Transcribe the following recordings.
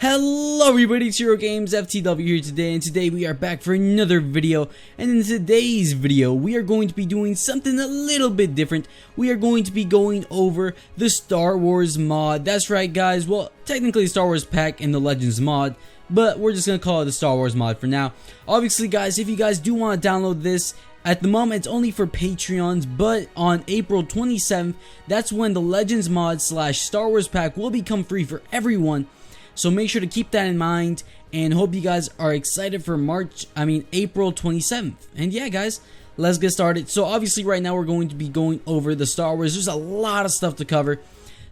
Hello everybody, it's Hero Games FTW here today, and today we are back for another video. And in today's video, we are going to be doing something a little bit different. We are going to be going over the Star Wars mod. That's right guys, well technically Star Wars pack in the Legends mod, but we're just going to call it the Star Wars mod for now. Obviously guys, if you guys do want to download this, at the moment it's only for Patreons, but on April 27th, that's when the Legends mod / Star Wars pack will become free for everyone. So make sure to keep that in mind, and hope you guys are excited for April 27th. And yeah guys, let's get started. So obviously right now we're going to be going over the Star Wars. There's a lot of stuff to cover.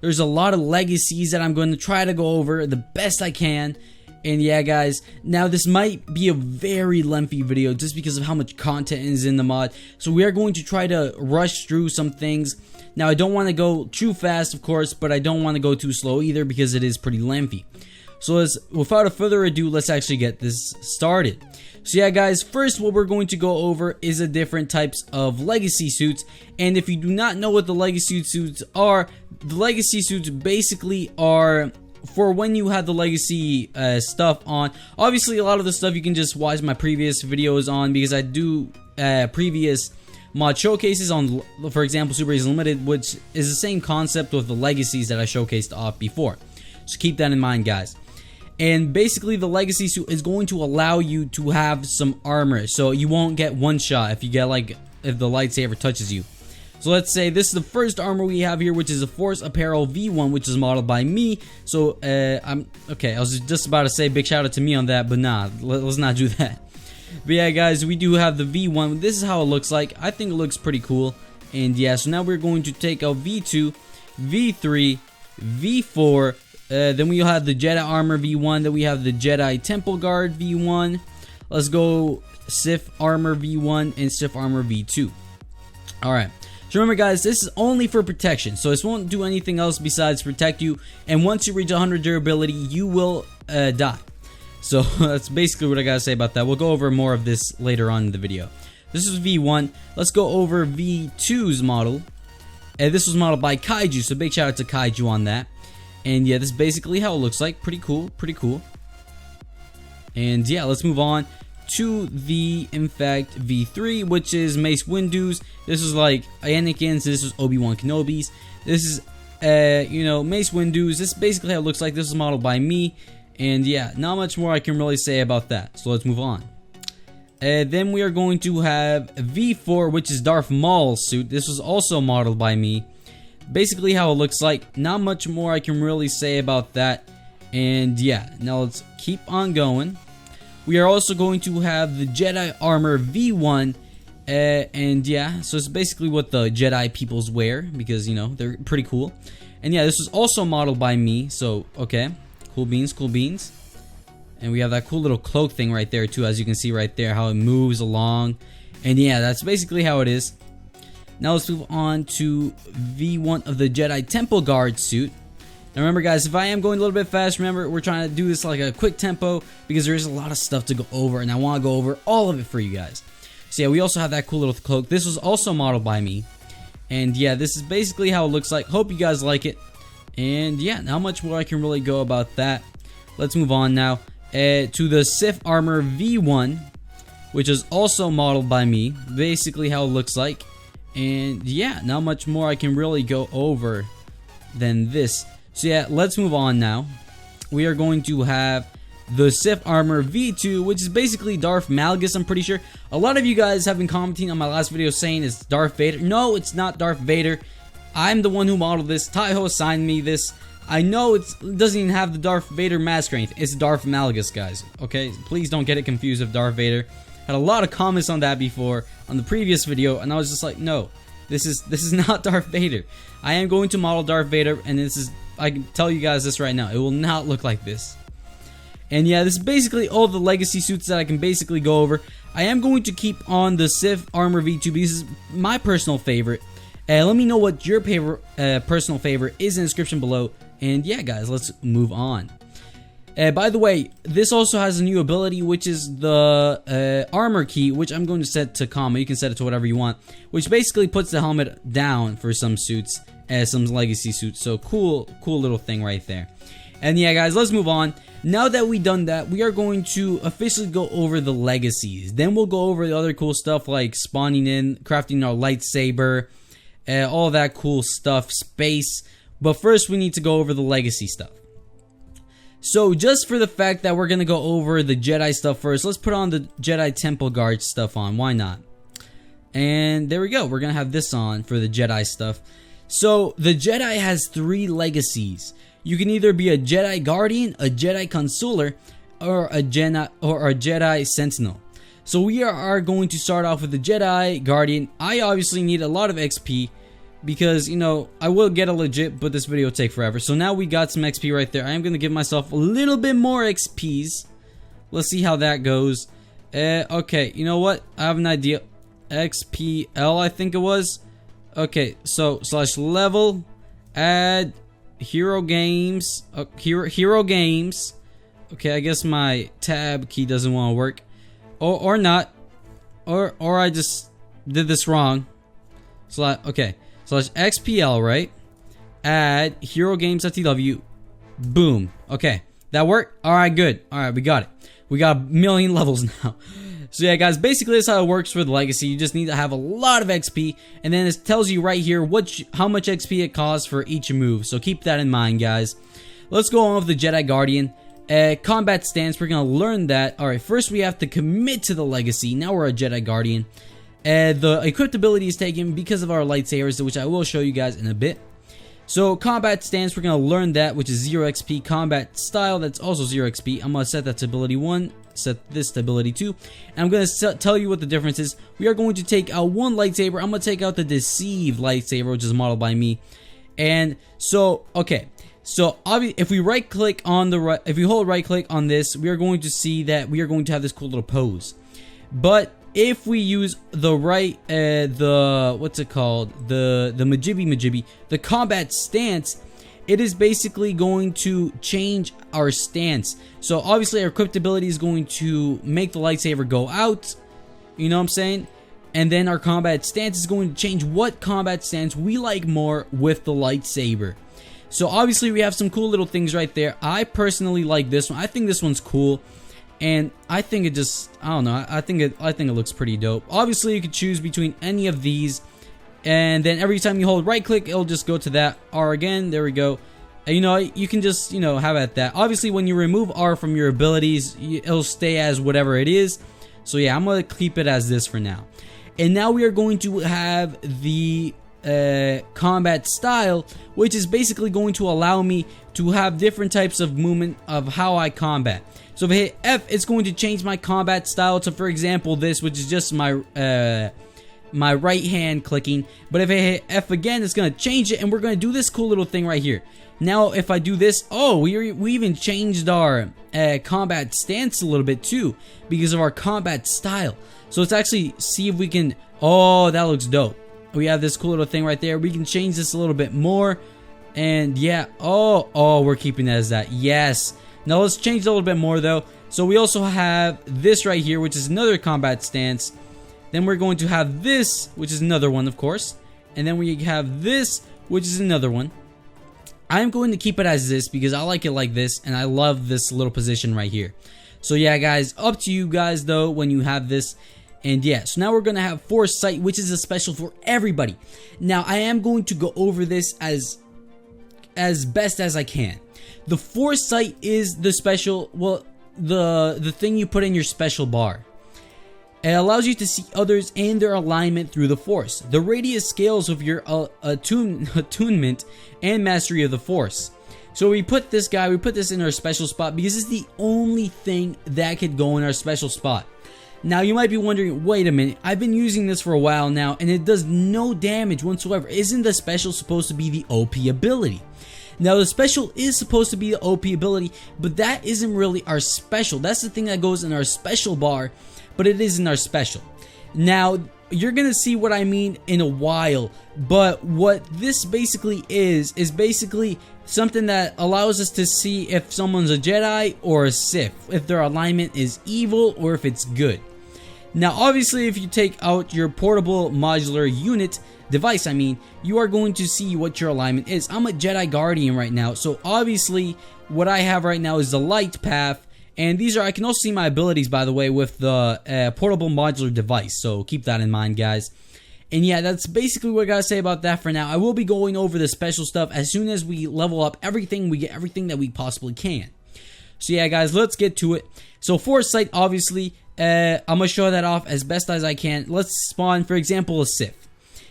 There's a lot of legacies that I'm going to try to go over the best I can. And yeah guys, now this might be a very lengthy video just because of how much content is in the mod. So we are going to try to rush through some things. Now I don't want to go too fast of course, but I don't want to go too slow either because it is pretty lengthy. So without further ado, let's actually get this started. So yeah guys, first what we're going to go over is the different types of legacy suits. And if you do not know what the legacy suits are, the legacy suits basically are for when you have the legacy stuff on. Obviously a lot of the stuff you can just watch my previous videos on, because I do previous mod showcases on, for example, Super Agents Unlimited, which is the same concept with the legacies that I showcased off before. So keep that in mind guys. And basically the legacy suit is going to allow you to have some armor, so you won't get one shot if you get if the lightsaber touches you. So let's say this is the first armor we have here, which is a Force Apparel V1, which is modeled by me. So okay, I was just about to say big shout out to me on that, but nah, let's not do that. But yeah guys, we do have the V1. This is how it looks like. I think it looks pretty cool. And yeah, so now we're going to take out V2, V3, V4. Then we have the Jedi Armor V1. Then we have the Jedi Temple Guard V1. Let's go Sith Armor V1 and Sith Armor V2. Alright. So remember guys, this is only for protection. So this won't do anything else besides protect you. And once you reach 100 durability, you will die. So that's basically what I gotta say about that. We'll go over more of this later on in the video. This is V1. Let's go over V2's model. This was modeled by Kaiju. So big shout out to Kaiju on that. And yeah, this is basically how it looks like. Pretty cool, pretty cool. And yeah, let's move on to the, in fact, V3, which is Mace Windu's. This is like Anakin's, this is Obi-Wan Kenobi's. This is, you know, Mace Windu's. This is basically how it looks like. This is modeled by me. And yeah, not much more I can really say about that. So let's move on. Then we are going to have V4, which is Darth Maul's suit. This was also modeled by me. Basically how it looks like. Not much more I can really say about that. And yeah, now let's keep on going. We are also going to have the Jedi Armor V1. And yeah, so it's basically what the Jedi peoples wear, because you know, they're pretty cool. And yeah, this was also modeled by me. So okay, cool beans, cool beans. And we have that cool little cloak thing right there too, as you can see right there, how it moves along. And yeah, that's basically how it is. Now let's move on to V1 of the Jedi Temple Guard suit. Now remember guys, if I am going a little bit fast, remember we're trying to do this like a quick tempo because there is a lot of stuff to go over and I want to go over all of it for you guys. So yeah, we also have that cool little cloak. This was also modeled by me. And yeah, this is basically how it looks like. Hope you guys like it. And yeah, not much more I can really go about that. Let's move on now to the Sith Armor V1, which is also modeled by me. Basically how it looks like. And yeah, not much more I can really go over than this. So yeah, let's move on now. We are going to have the Sith Armor V2, which is basically Darth Malgus, I'm pretty sure. A lot of you guys have been commenting on my last video saying it's Darth Vader. No, it's not Darth Vader. I'm the one who modeled this. Taiho assigned me this. I know it doesn't even have the Darth Vader mask or anything. It's Darth Malgus, guys. Okay, please don't get it confused with Darth Vader. Had a lot of comments on that before on the previous video, and I was just like, no, this is not Darth Vader. I am going to model Darth Vader, and this is, I can tell you guys this right now, it will not look like this. And yeah, this is basically all the legacy suits that I can basically go over. I am going to keep on the Sith Armor V2 because this is my personal favorite. Let me know what your personal favorite is in the description below. And yeah guys, let's move on. By the way, this also has a new ability, which is the armor key, which I'm going to set to comma. You can set it to whatever you want, which basically puts the helmet down for some suits, some legacy suits. So cool little thing right there. And yeah, guys, let's move on. Now that we've done that, we are going to officially go over the legacies. Then we'll go over the other cool stuff like spawning in, crafting our lightsaber, all that cool stuff, space. But first, we need to go over the legacy stuff. So just for the fact that we're going to go over the Jedi stuff first, let's put on the Jedi Temple Guard stuff on. Why not? And there we go. We're going to have this on for the Jedi stuff. So the Jedi has 3 legacies. You can either be a Jedi Guardian, a Jedi Consular, or a Jedi Sentinel. So we are going to start off with the Jedi Guardian. I obviously need a lot of XP because, you know, I will get a legit, but this video will take forever. So now we got some XP right there. I am going to give myself a little bit more XPs. Let's see how that goes. Okay, you know what? I have an idea. XPL, I think it was. Okay, so /level, add hero games. Hero games. Okay, I guess my tab key doesn't want to work. Or not. Or I just did this wrong. Okay. /XPL, right? Add hero games FTW. Boom. Okay. That worked? Alright, good. Alright, we got it. We got a million levels now. So yeah, guys, basically that's how it works for the legacy. You just need to have a lot of XP, and then it tells you right here how much XP it costs for each move. So keep that in mind, guys. Let's go on with the Jedi Guardian. Combat stance, we're going to learn that. Alright, first we have to commit to the legacy. Now we're a Jedi Guardian. The equipped ability is taken because of our lightsabers, which I will show you guys in a bit. So combat stance, we're going to learn that, which is 0 XP. Combat style, that's also 0 XP. I'm going to set that to ability 1, set this to ability 2. And I'm going to tell you what the difference is. We are going to take out one lightsaber. I'm going to take out the deceived lightsaber, which is modeled by me. And so, okay. So if we right click on if we hold right click on this, we are going to see that we are going to have this cool little pose. But if we use the what's it called? The Majibby, the combat stance, it is basically going to change our stance. So obviously our equipped ability is going to make the lightsaber go out. You know what I'm saying? And then our combat stance is going to change what combat stance we like more with the lightsaber. So obviously we have some cool little things right there. I personally like this one. I think this one's cool. And I think it just, I don't know, I think it looks pretty dope. Obviously you could choose between any of these, and then every time you hold right click, it'll just go to that R again. There we go. And, you know, you can just, you know, have it at that. Obviously when you remove R from your abilities, it'll stay as whatever it is. So yeah, I'm going to keep it as this for now. And now we are going to have the combat style, which is basically going to allow me to have different types of movement of how I combat. So if I hit F, it's going to change my combat style to, for example, this, which is just my my right hand clicking. But if I hit F again, it's going to change it, and we're going to do this cool little thing right here. Now, if I do this, oh, we even changed our combat stance a little bit too, because of our combat style. So let's actually see if we can, oh, that looks dope. We have this cool little thing right there. We can change this a little bit more. And yeah, oh, we're keeping that as that. Yes. Now let's change it a little bit more though. So we also have this right here, which is another combat stance. Then we're going to have this, which is another one, of course. And then we have this, which is another one. I'm going to keep it as this because I like it like this, and I love this little position right here. So yeah, guys, up to you guys though when you have this. And yeah, so now we're going to have Foresight, which is a special for everybody. Now, I am going to go over this as best as I can. The Foresight is the special, well, the thing you put in your special bar. It allows you to see others and their alignment through the Force. The radius scales with your attunement and mastery of the Force. So we put this guy, we put this in our special spot because it's the only thing that could go in our special spot. Now you might be wondering, wait a minute, I've been using this for a while now and it does no damage whatsoever. Isn't the special supposed to be the OP ability? Now the special is supposed to be the OP ability, but that isn't really our special. That's the thing that goes in our special bar, but it isn't our special. Now you're gonna see what I mean in a while, but what this basically is basically something that allows us to see if someone's a Jedi or a Sith, if their alignment is evil or if it's good. Now obviously if you take out your portable modular unit device, you are going to see what your alignment is. I'm a Jedi Guardian right now, so obviously what I have right now is the light path. And these are, I can also see my abilities, by the way, with the portable modular device. So keep that in mind, guys. And yeah, that's basically what I gotta say about that for now. I will be going over the special stuff as soon as we level up everything. We get everything that we possibly can. So yeah, guys, let's get to it. So foresight, obviously, I'm gonna show that off as best as I can. Let's spawn, for example, a Sith.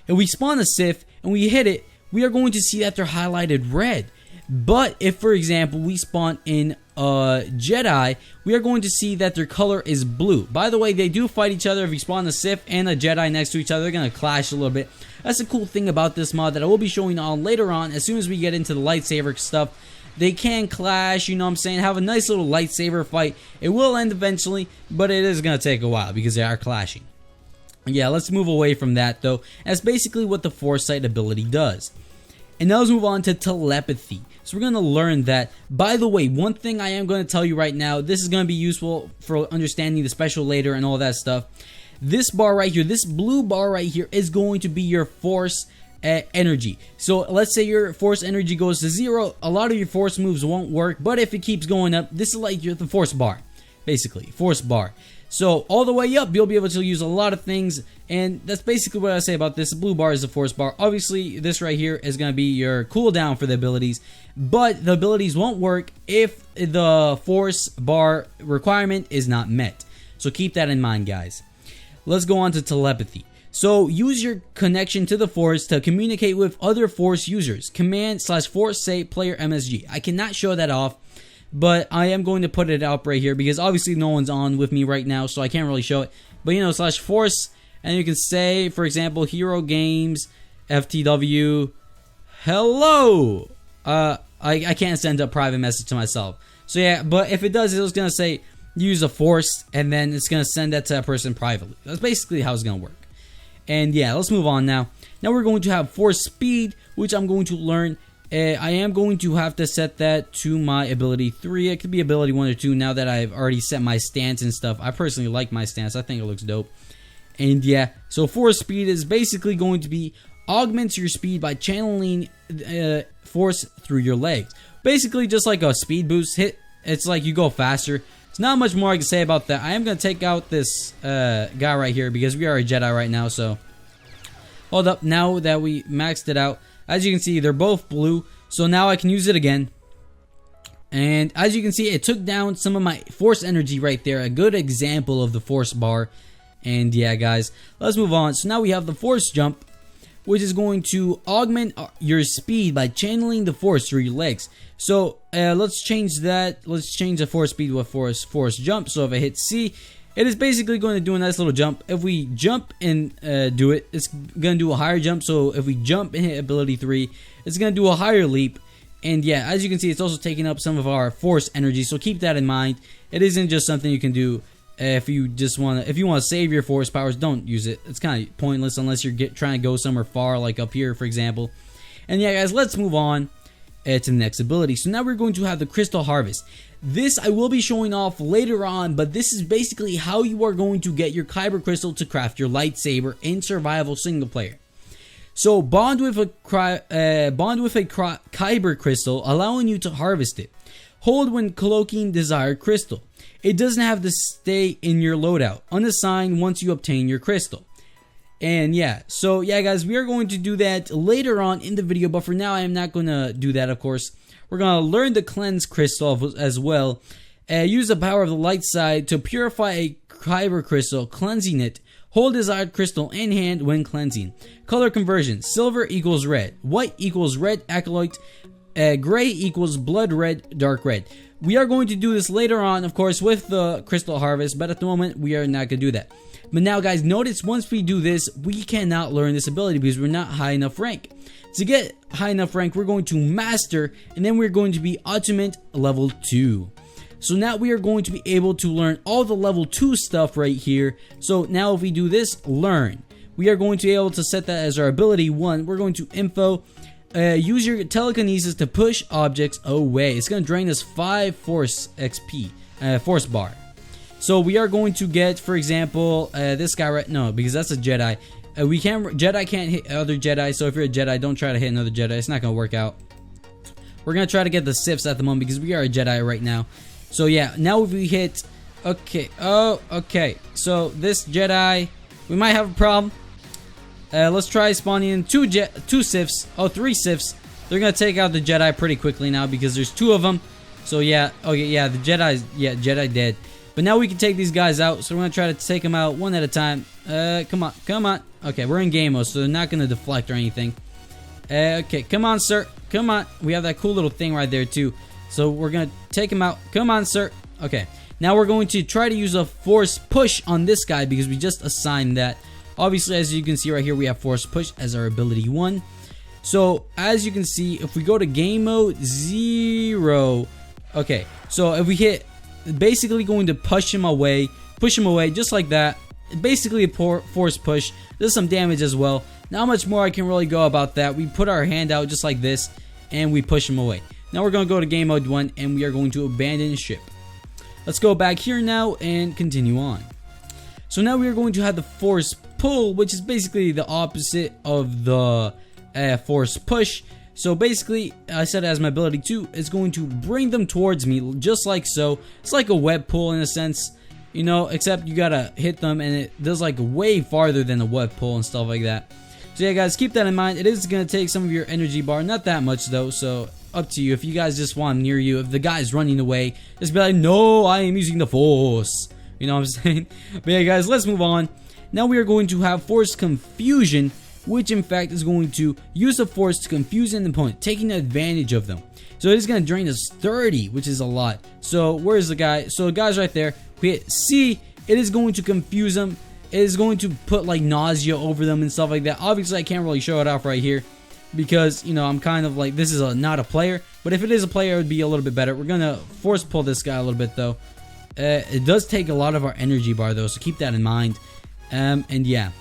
If we spawn a Sith and we hit it, we are going to see that they're highlighted red. But if, for example, we spawn in a Jedi, we are going to see that their color is blue. By the way, they do fight each other. If you spawn a Sith and a Jedi next to each other, they're going to clash a little bit. That's the cool thing about this mod that I will be showing on later on. As soon as we get into the lightsaber stuff, they can clash, you know what I'm saying, have a nice little lightsaber fight. It will end eventually, but it is going to take a while because they are clashing. Yeah, let's move away from that, though. That's basically what the foresight ability does. And now let's move on to telepathy. So we're going to learn that. By the way, one thing I am going to tell you right now, this is going to be useful for understanding the special later and all that stuff. This bar right here, this blue bar right here is going to be your force energy. So let's say your force energy goes to 0. A lot of your force moves won't work, but if it keeps going up, this is like the force bar, basically, force bar. So all the way up, you'll be able to use a lot of things, and that's basically what I say about this. The blue bar is the force bar. Obviously, this right here is going to be your cooldown for the abilities, but the abilities won't work if the force bar requirement is not met. So keep that in mind, guys. Let's go on to telepathy. So use your connection to the force to communicate with other force users. Command/force say player MSG. I cannot show that off, but I am going to put it up right here because obviously no one's on with me right now, so I can't really show it. But you know, /force, and you can say, for example, Hero Games, FTW, hello. I can't send a private message to myself. So yeah, but if it does, it's gonna say use a force, and then it's gonna send that to a person privately. That's basically how it's gonna work. And yeah, let's move on now. Now we're going to have force speed, which I'm going to learn. I am going to have to set that to my ability 3. It could be ability 1 or 2 now that I've already set my stance and stuff. I personally like my stance. I think it looks dope. And yeah, so force speed is basically going to be augments your speed by channeling force through your legs. Basically just like a speed boost hit. It's like you go faster. There's not much more I can say about that. I am going to take out this guy right here because we are a Jedi right now. So hold up. Now that we maxed it out, as you can see, they're both blue, so now I can use it again. And as you can see, it took down some of my force energy right there. A good example of the force bar. And yeah, guys, let's move on. So now we have the force jump, which is going to augment your speed by channeling the force through your legs. So let's change that. Let's change the force speed with force jump. So if I hit C, it is basically going to do a nice little jump. If we jump and do it, it's going to do a higher jump. So if we jump and hit ability 3, it's going to do a higher leap. And yeah, as you can see, it's also taking up some of our force energy. So keep that in mind. It isn't just something you can do if you just want to. If you want to save your force powers, don't use it. It's kind of pointless unless you're trying to go somewhere far, like up here, for example. And yeah, guys, let's move on to the next ability. So now we're going to have the Crystal Harvest. This I will be showing off later on, but this is basically how you are going to get your Kyber Crystal to craft your lightsaber in survival single player. So bond with a Kyber Crystal, allowing you to harvest it. Hold when cloaking desired crystal. It doesn't have to stay in your loadout. Unassign once you obtain your crystal. And yeah, so yeah, guys, we are going to do that later on in the video, but for now I am not going to do that, of course. We're going to learn the cleanse crystal as well. Use the power of the light side to purify a Kyber crystal, cleansing it. Hold desired crystal in hand when cleansing. Color conversion. Silver equals red. White equals red acolyte. Gray equals blood red, dark red. We are going to do this later on, of course, with the crystal harvest, but at the moment we are not going to do that. But now, guys, notice once we do this, we cannot learn this ability because we're not high enough rank. To get high enough rank, we're going to master, and then we're going to be ultimate level 2. So now we are going to be able to learn all the level 2 stuff right here. So now if we do this, learn. We are going to be able to set that as our ability 1. We're going to info. Use your telekinesis to push objects away. It's going to drain us 5 force XP, force bar. So we are going to get, for example, this guy right. No, because that's a Jedi. Jedi can't hit other Jedi. So if you're a Jedi, don't try to hit another Jedi. It's not going to work out. we're gonna try to get the Siths at the moment because we are a Jedi right now. So yeah, now if we hit, okay, oh, okay, so this Jedi, we might have a problem. Let's try spawning in two Siths, oh, 3 Siths. They're gonna take out the Jedi pretty quickly now because there's 2 of them. So yeah, okay, yeah, the Jedi dead. But now we can take these guys out, so we're gonna try to take them out one at a time. Come on, come on. Okay, we're in game mode, so they're not gonna deflect or anything. Okay, come on, sir. Come on. We have that cool little thing right there, too. So we're gonna take him out. Come on, sir. Okay, now we're going to try to use a force push on this guy because we just assigned that. Obviously, as you can see right here, we have force push as our ability 1. So, as you can see, if we go to game mode 0, okay, so if we hit, basically going to push him away just like that. Basically a force push. Does some damage as well. Not much more I can really go about that. We put our hand out just like this, and we push him away. Now we're going to go to game mode 1, and we are going to abandon ship. Let's go back here now and continue on. So now we are going to have the force pull, which is basically the opposite of the force push. So basically, I said as my ability 2, it's going to bring them towards me just like so. It's like a web pull in a sense, you know, except you gotta hit them and it does like way farther than a web pull and stuff like that. So yeah, guys, keep that in mind. It is gonna take some of your energy bar, not that much though, so up to you. If you guys just want him near you, if the guy's running away, just be like, no, I am using the force. You know what I'm saying? But yeah, guys, let's move on. Now we are going to have force confusion, which in fact is going to use the force to confuse an opponent, taking advantage of them. So it is going to drain us 30, which is a lot. So where's the guy? So the guy's right there. We hit C. It is going to confuse them. It is going to put like nausea over them and stuff like that. Obviously, I can't really show it off right here because, you know, I'm kind of like, this is not a player. But if it is a player, it would be a little bit better. We're going to force pull this guy a little bit though. It does take a lot of our energy bar though, so keep that in mind. And yeah,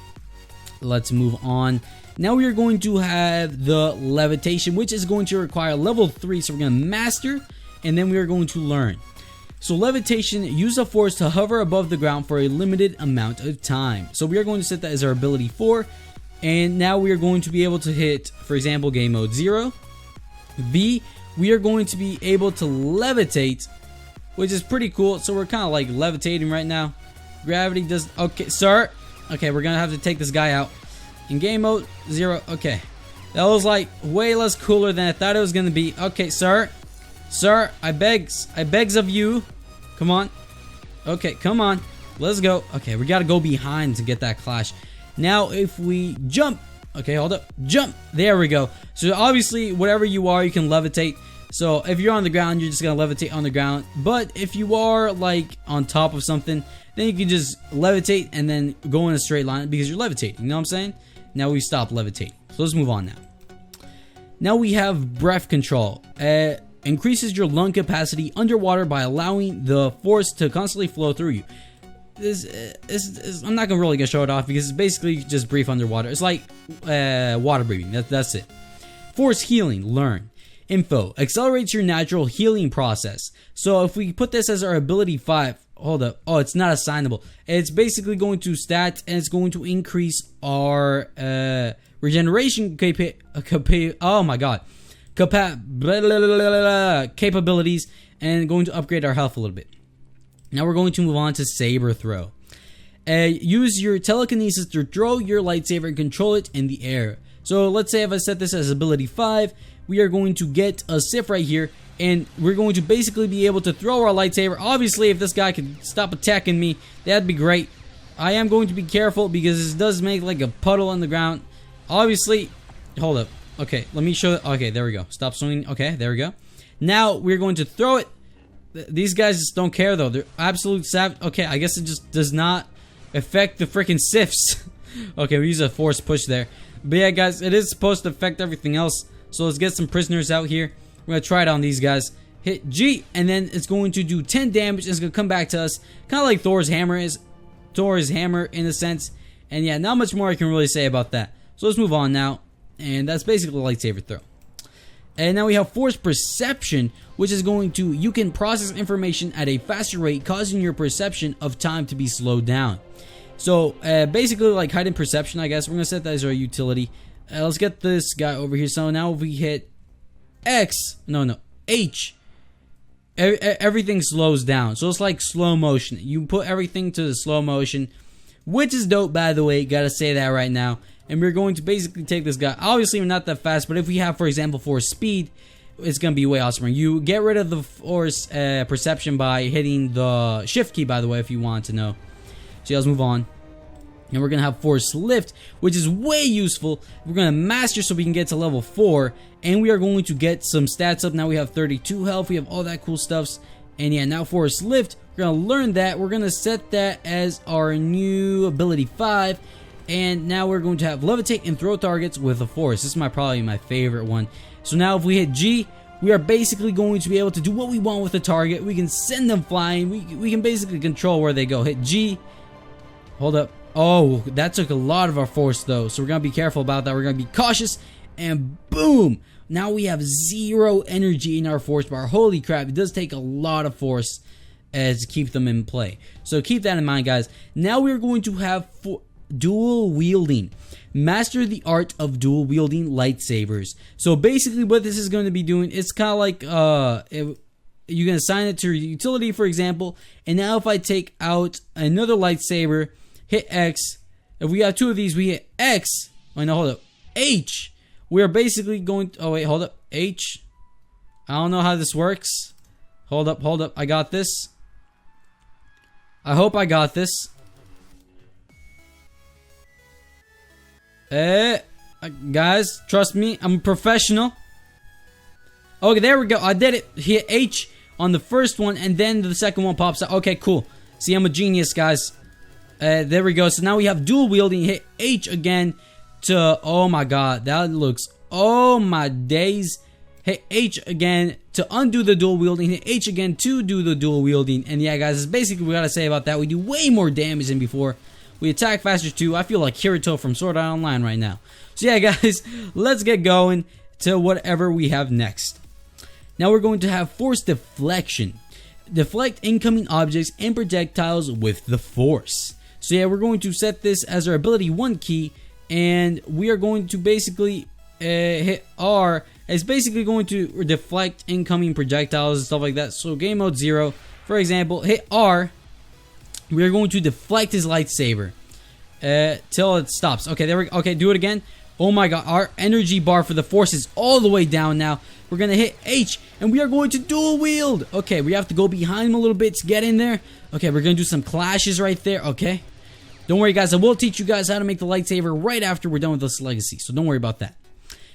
let's move on. Now we are going to have the levitation, which is going to require level 3. So we're going to master, and then we are going to learn. So levitation, use the force to hover above the ground for a limited amount of time. So we are going to set that as our ability 4. And now we are going to be able to hit, for example, game mode 0. V, we are going to be able to levitate, which is pretty cool. So we're kind of like levitating right now. Gravity does, okay, sir. Okay, we're going to have to take this guy out. In game mode 0, okay. That was like way less cooler than I thought it was going to be. Okay, sir. Sir, I begs of you. Come on. Okay, come on. Let's go. Okay, we got to go behind to get that clash. Now, if we jump. Okay, hold up. Jump. There we go. So, obviously, whatever you are, you can levitate. So, if you're on the ground, you're just going to levitate on the ground. But if you are, like, on top of something, then you can just levitate and then go in a straight line because you're levitating. You know what I'm saying? Now we stop levitating. So, let's move on now. Now we have breath control. Increases your lung capacity underwater by allowing the force to constantly flow through you. I'm not really gonna show it off because it's basically just breathe underwater. It's like water breathing. That's it. Force healing. Learn. Info. Accelerates your natural healing process. So if we put this as our ability 5, hold up. Oh, it's not assignable. It's basically going to stat and it's going to increase our regeneration oh my god. Capabilities and going to upgrade our health a little bit. Now we're going to move on to saber throw. Use your telekinesis to throw your lightsaber and control it in the air. So let's say if I set this as ability 5, we are going to get a Sith right here, and we're going to basically be able to throw our lightsaber. Obviously, if this guy could stop attacking me, that'd be great. I am going to be careful because this does make like a puddle on the ground. Obviously, hold up. Okay, let me show it. Okay, there we go. Stop swinging. Okay, there we go. Now we're going to throw it. These guys just don't care though. They're absolute savage. Okay, I guess it just does not affect the freaking Siths. Okay, we use a force push there. But yeah, guys, it is supposed to affect everything else. So let's get some prisoners out here. We're going to try it on these guys. Hit G, and then it's going to do 10 damage. And it's going to come back to us. Kind of like Thor's hammer is. Thor's hammer in a sense. And yeah, not much more I can really say about that. So let's move on now. And that's basically a lightsaber throw. And now we have force perception, which is going to, you can process information at a faster rate, causing your perception of time to be slowed down. So basically like heightened perception, I guess. We're going to set that as our utility. Let's get this guy over here. So now if we hit X, no, H, everything slows down. So it's like slow motion. You put everything to the slow motion, which is dope, by the way. Gotta say that right now. And we're going to basically take this guy. Obviously, we're not that fast, but if we have, for example, force speed, it's gonna be way awesomer. You get rid of the force perception by hitting the shift key, by the way, if you want to know. So let's move on. And we're gonna have force lift, which is way useful. We're gonna master so we can get to level 4, and we are going to get some stats up. Now we have 32 health, we have all that cool stuffs. And yeah, now force lift, we're gonna learn that. We're gonna set that as our new ability 5. And now we're going to have levitate and throw targets with the force. This is probably my favorite one. So now if we hit G, we are basically going to be able to do what we want with the target. We can send them flying. We can basically control where they go. Hit G. Hold up. Oh, that took a lot of our force though. So we're going to be careful about that. We're going to be cautious. And boom. Now we have 0 energy in our force bar. Holy crap. It does take a lot of force to keep them in play. So keep that in mind, guys. Now we're going to have dual wielding. Master the art of dual wielding lightsabers. So basically what this is going to be doing, it's kind of like you can assign it to your utility, for example. And now if I take out another lightsaber, hit X. If we have 2 of these, we hit X. Oh no, hold up. H. We are basically going to, oh wait, hold up. H. I don't know how this works. Hold up. I got this. I hope I got this. Guys, trust me, I'm a professional. Okay, there we go. I did it. Hit H on the first one, and then the second one pops out. Okay, cool. See, I'm a genius, guys. There we go. So now we have dual wielding. Hit H again to, oh my god, that looks, oh my days. Hit H again to undo the dual wielding. Hit H again to do the dual wielding. And yeah, guys, that's basically what we gotta say about that. We do way more damage than before. We attack faster too. I feel like Kirito from Sword Art Online right now. So yeah, guys, let's get going to whatever we have next. Now we're going to have force deflection. Deflect incoming objects and projectiles with the force. So yeah, we're going to set this as our ability 1 key, and we are going to basically hit R. It's basically going to deflect incoming projectiles and stuff like that. So game mode 0, for example, hit R. We are going to deflect his lightsaber till it stops. Okay, there we go. Okay, do it again. Oh my god, our energy bar for the force is all the way down now. We're going to hit H, and we are going to dual wield. Okay, we have to go behind him a little bit to get in there. Okay, we're going to do some clashes right there. Okay. Don't worry, guys. I will teach you guys how to make the lightsaber right after we're done with this legacy. So don't worry about that.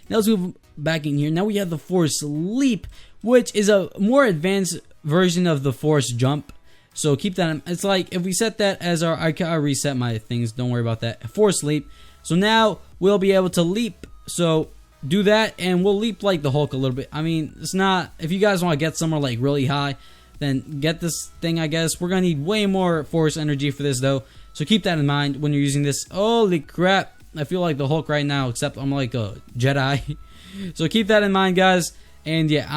Now let's move back in here. Now we have the force leap, which is a more advanced version of the force jump. So keep that in. It's like if we set that as our, I reset my things, don't worry about that. Force leap. So now we'll be able to leap. So do that and we'll leap like the Hulk a little bit. I mean, it's not, if you guys want to get somewhere like really high, then get this thing, I guess. We're going to need way more force energy for this though. So keep that in mind when you're using this. Holy crap. I feel like the Hulk right now, except I'm like a Jedi. So keep that in mind, guys. And yeah,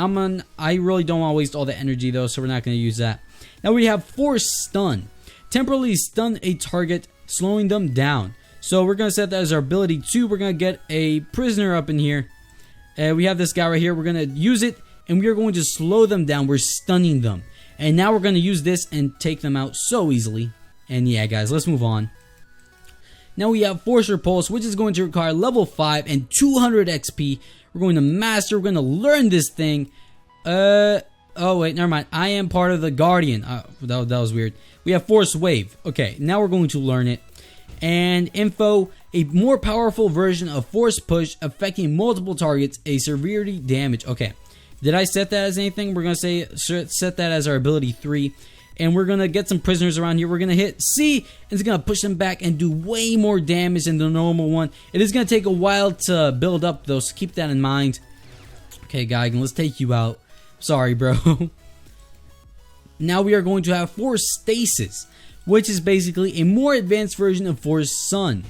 I really don't want to waste all the energy though, so we're not going to use that. Now we have force stun. Temporarily stun a target, slowing them down. So we're going to set that as our ability 2. We're going to get a prisoner up in here. We have this guy right here. We're going to use it, and we are going to slow them down. We're stunning them. And now we're going to use this and take them out so easily. And yeah, guys, let's move on. Now we have Force Repulse, which is going to require level 5 and 200 XP. We're going to master, we're going to learn this thing. Oh wait, never mind. I am part of the Guardian. That was weird. We have Force Wave. Okay, now we're going to learn it. And info, a more powerful version of Force Push affecting multiple targets, a severity damage. Okay, did I set that as anything? We're going to set that as our ability 3. And we're going to get some prisoners around here. We're going to hit C, and it's going to push them back and do way more damage than the normal one. It is going to take a while to build up, though, so keep that in mind. Okay, Geigen, let's take you out. Sorry, bro. Now we are going to have Force Stasis, which is basically a more advanced version of Force Sun.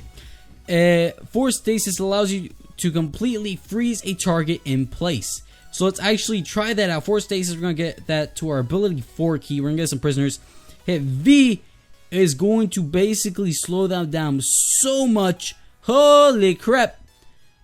Force Stasis allows you to completely freeze a target in place. So let's actually try that out. Force Stasis, we're going to get that to our ability 4 key. We're going to get some prisoners. Hit V is going to basically slow them down so much. Holy crap.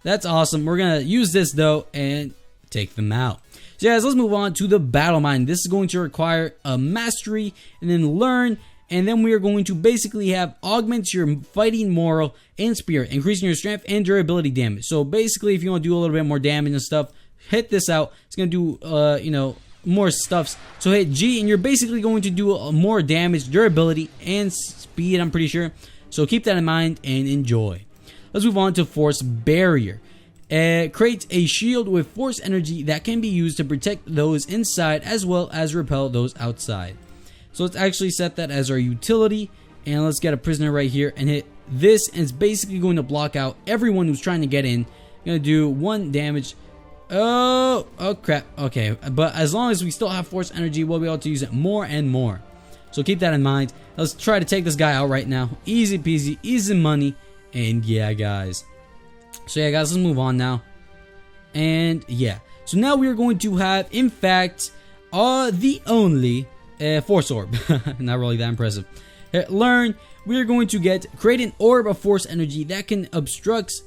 That's awesome. We're going to use this though and take them out. So guys, let's move on to the battle mind. This is going to require a mastery and then learn, and then we are going to basically have augments your fighting moral and spirit, increasing your strength and durability damage. So basically, if you want to do a little bit more damage and stuff, hit this out. It's going to do more stuffs. So hit G, and you're basically going to do more damage, durability, and speed, I'm pretty sure. So keep that in mind and enjoy. Let's move on to Force Barrier. Creates a shield with force energy that can be used to protect those inside as well as repel those outside. So let's actually set that as our utility, and let's get a prisoner right here and hit this, and it's basically going to block out everyone who's trying to get in. Gonna do 1 damage. Oh crap. Okay, but as long as we still have force energy, we'll be able to use it more and more. So keep that in mind. Let's try to take this guy out right now. Easy peasy, easy money, and yeah, guys. So yeah, guys, let's move on now. And yeah, so now we are going to have, in fact, the only Force Orb. Not really that impressive. Learn. We are going to create an orb of force energy that obstructs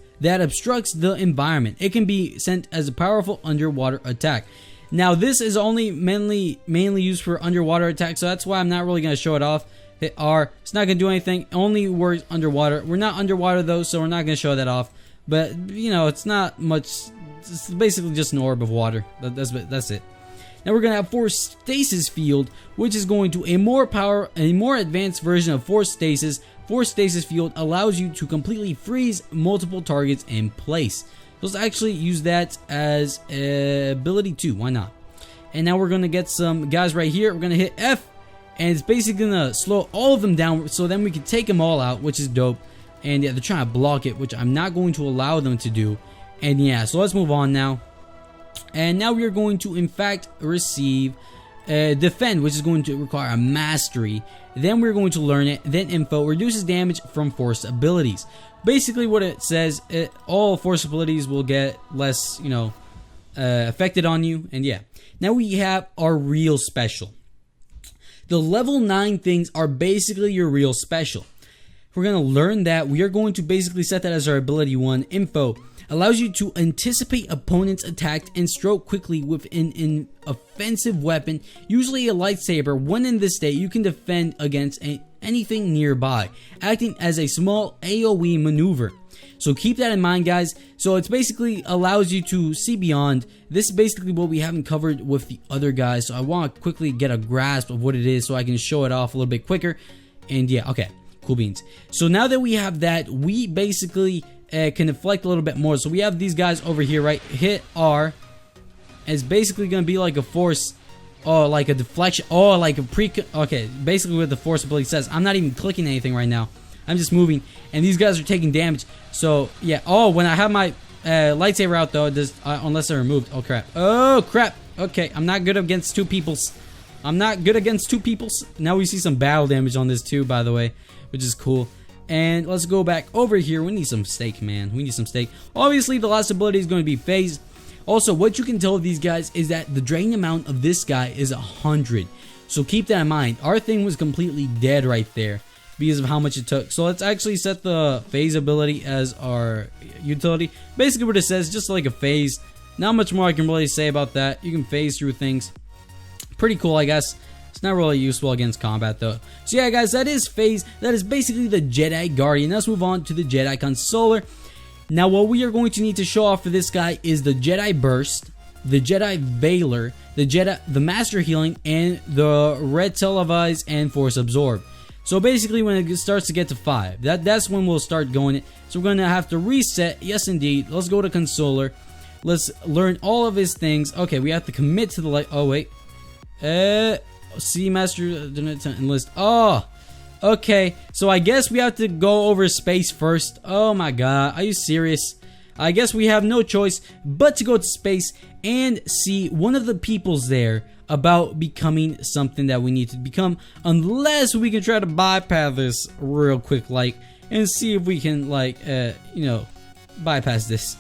the environment. It can be sent as a powerful underwater attack. Now this is only mainly used for underwater attacks, so that's why I'm not really going to show it off. Hit R. It's not going to do anything. Only works underwater. We're not underwater though, so we're not going to show that off. But you know, it's not much. It's basically just an orb of water. That's it. Now we're gonna have Force Stasis Field, which is going to a more advanced version of Force Stasis. Force Stasis Field allows you to completely freeze multiple targets in place. So let's actually use that as ability 2. Why not? And now we're gonna get some guys right here. We're gonna hit F, and it's basically gonna slow all of them down. So then we can take them all out, which is dope. And yeah, they're trying to block it, which I'm not going to allow them to do. And yeah, so let's move on now. And now we are going to, in fact, receive Defend, which is going to require a mastery. Then we're going to learn it. Then Info reduces damage from force abilities. Basically, what it says, all force abilities will get less, affected on you. And yeah, now we have our real special. The level 9 things are basically your real special. We're going to learn that. We are going to basically set that as our ability 1. Info allows you to anticipate opponents' attack and stroke quickly with an offensive weapon, usually a lightsaber. When in this state, you can defend against anything nearby, acting as a small AoE maneuver. So keep that in mind, guys. So it's basically allows you to see beyond. This is basically what we haven't covered with the other guys. So I want to quickly get a grasp of what it is so I can show it off a little bit quicker. And yeah, okay. Cool beans. So now that we have that, we basically can deflect a little bit more. So we have these guys over here, right? Hit R. It's basically going to be like a force, like a deflection, like a okay, basically what the force ability says. I'm not even clicking anything right now. I'm just moving, and these guys are taking damage. So yeah. Oh, when I have my lightsaber out though, unless they're removed. Oh crap. Oh crap. Okay, I'm not good against two peoples. Now we see some battle damage on this too, by the way, which is cool. And let's go back over here. We need some steak, man. We need some steak. Obviously, the last ability is going to be phased. Also, what you can tell of these guys is that the drain amount of this guy is 100. So keep that in mind. Our thing was completely dead right there because of how much it took. So let's actually set the phase ability as our utility. Basically what it says, just like a phase. Not much more I can really say about that. You can phase through things. Pretty cool, I guess. It's not really useful against combat though. So yeah, guys, that is phase. That is basically the Jedi Guardian. Let's move on to the Jedi Consular. Now, what we are going to need to show off for this guy is the Jedi Burst, the Jedi Veiler, the Master Healing, and the Red Televised and Force Absorb. So basically, when it starts to get to 5, that's when we'll start going it. So we're going to have to reset. Yes, indeed. Let's go to Consular. Let's learn all of his things. Okay, we have to commit to the light. Oh wait. See Master enlist. Oh, okay. So I guess we have to go over space first. Oh my god, are you serious? I guess we have no choice but to go to space and see one of the peoples there about becoming something that we need to become, unless we can try to bypass this real quick, like, and see if we can, like, bypass this.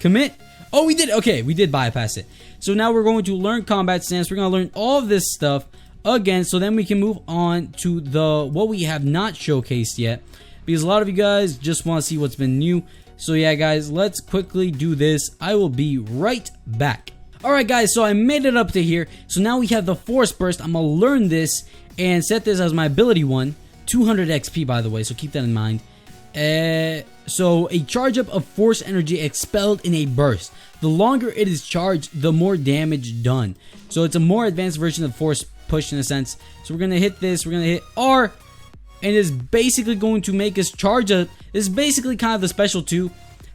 Commit. Oh, we did. Okay, we did bypass it. So now we're going to learn combat stance. We're going to learn all of this stuff again, so then we can move on to what we have not showcased yet, because a lot of you guys just want to see what's been new. So yeah, guys, let's quickly do this. I will be right back. Alright guys, so I made it up to here. So now we have the Force Burst. I'm gonna learn this and set this as my ability 1. 200 XP by the way, so keep that in mind. So a charge up of Force energy expelled in a burst. The longer it is charged, the more damage done. So it's a more advanced version of Force Push in a sense. So we're gonna hit this, we're gonna hit R, and it's basically going to make us charge up. This is basically kind of the special 2.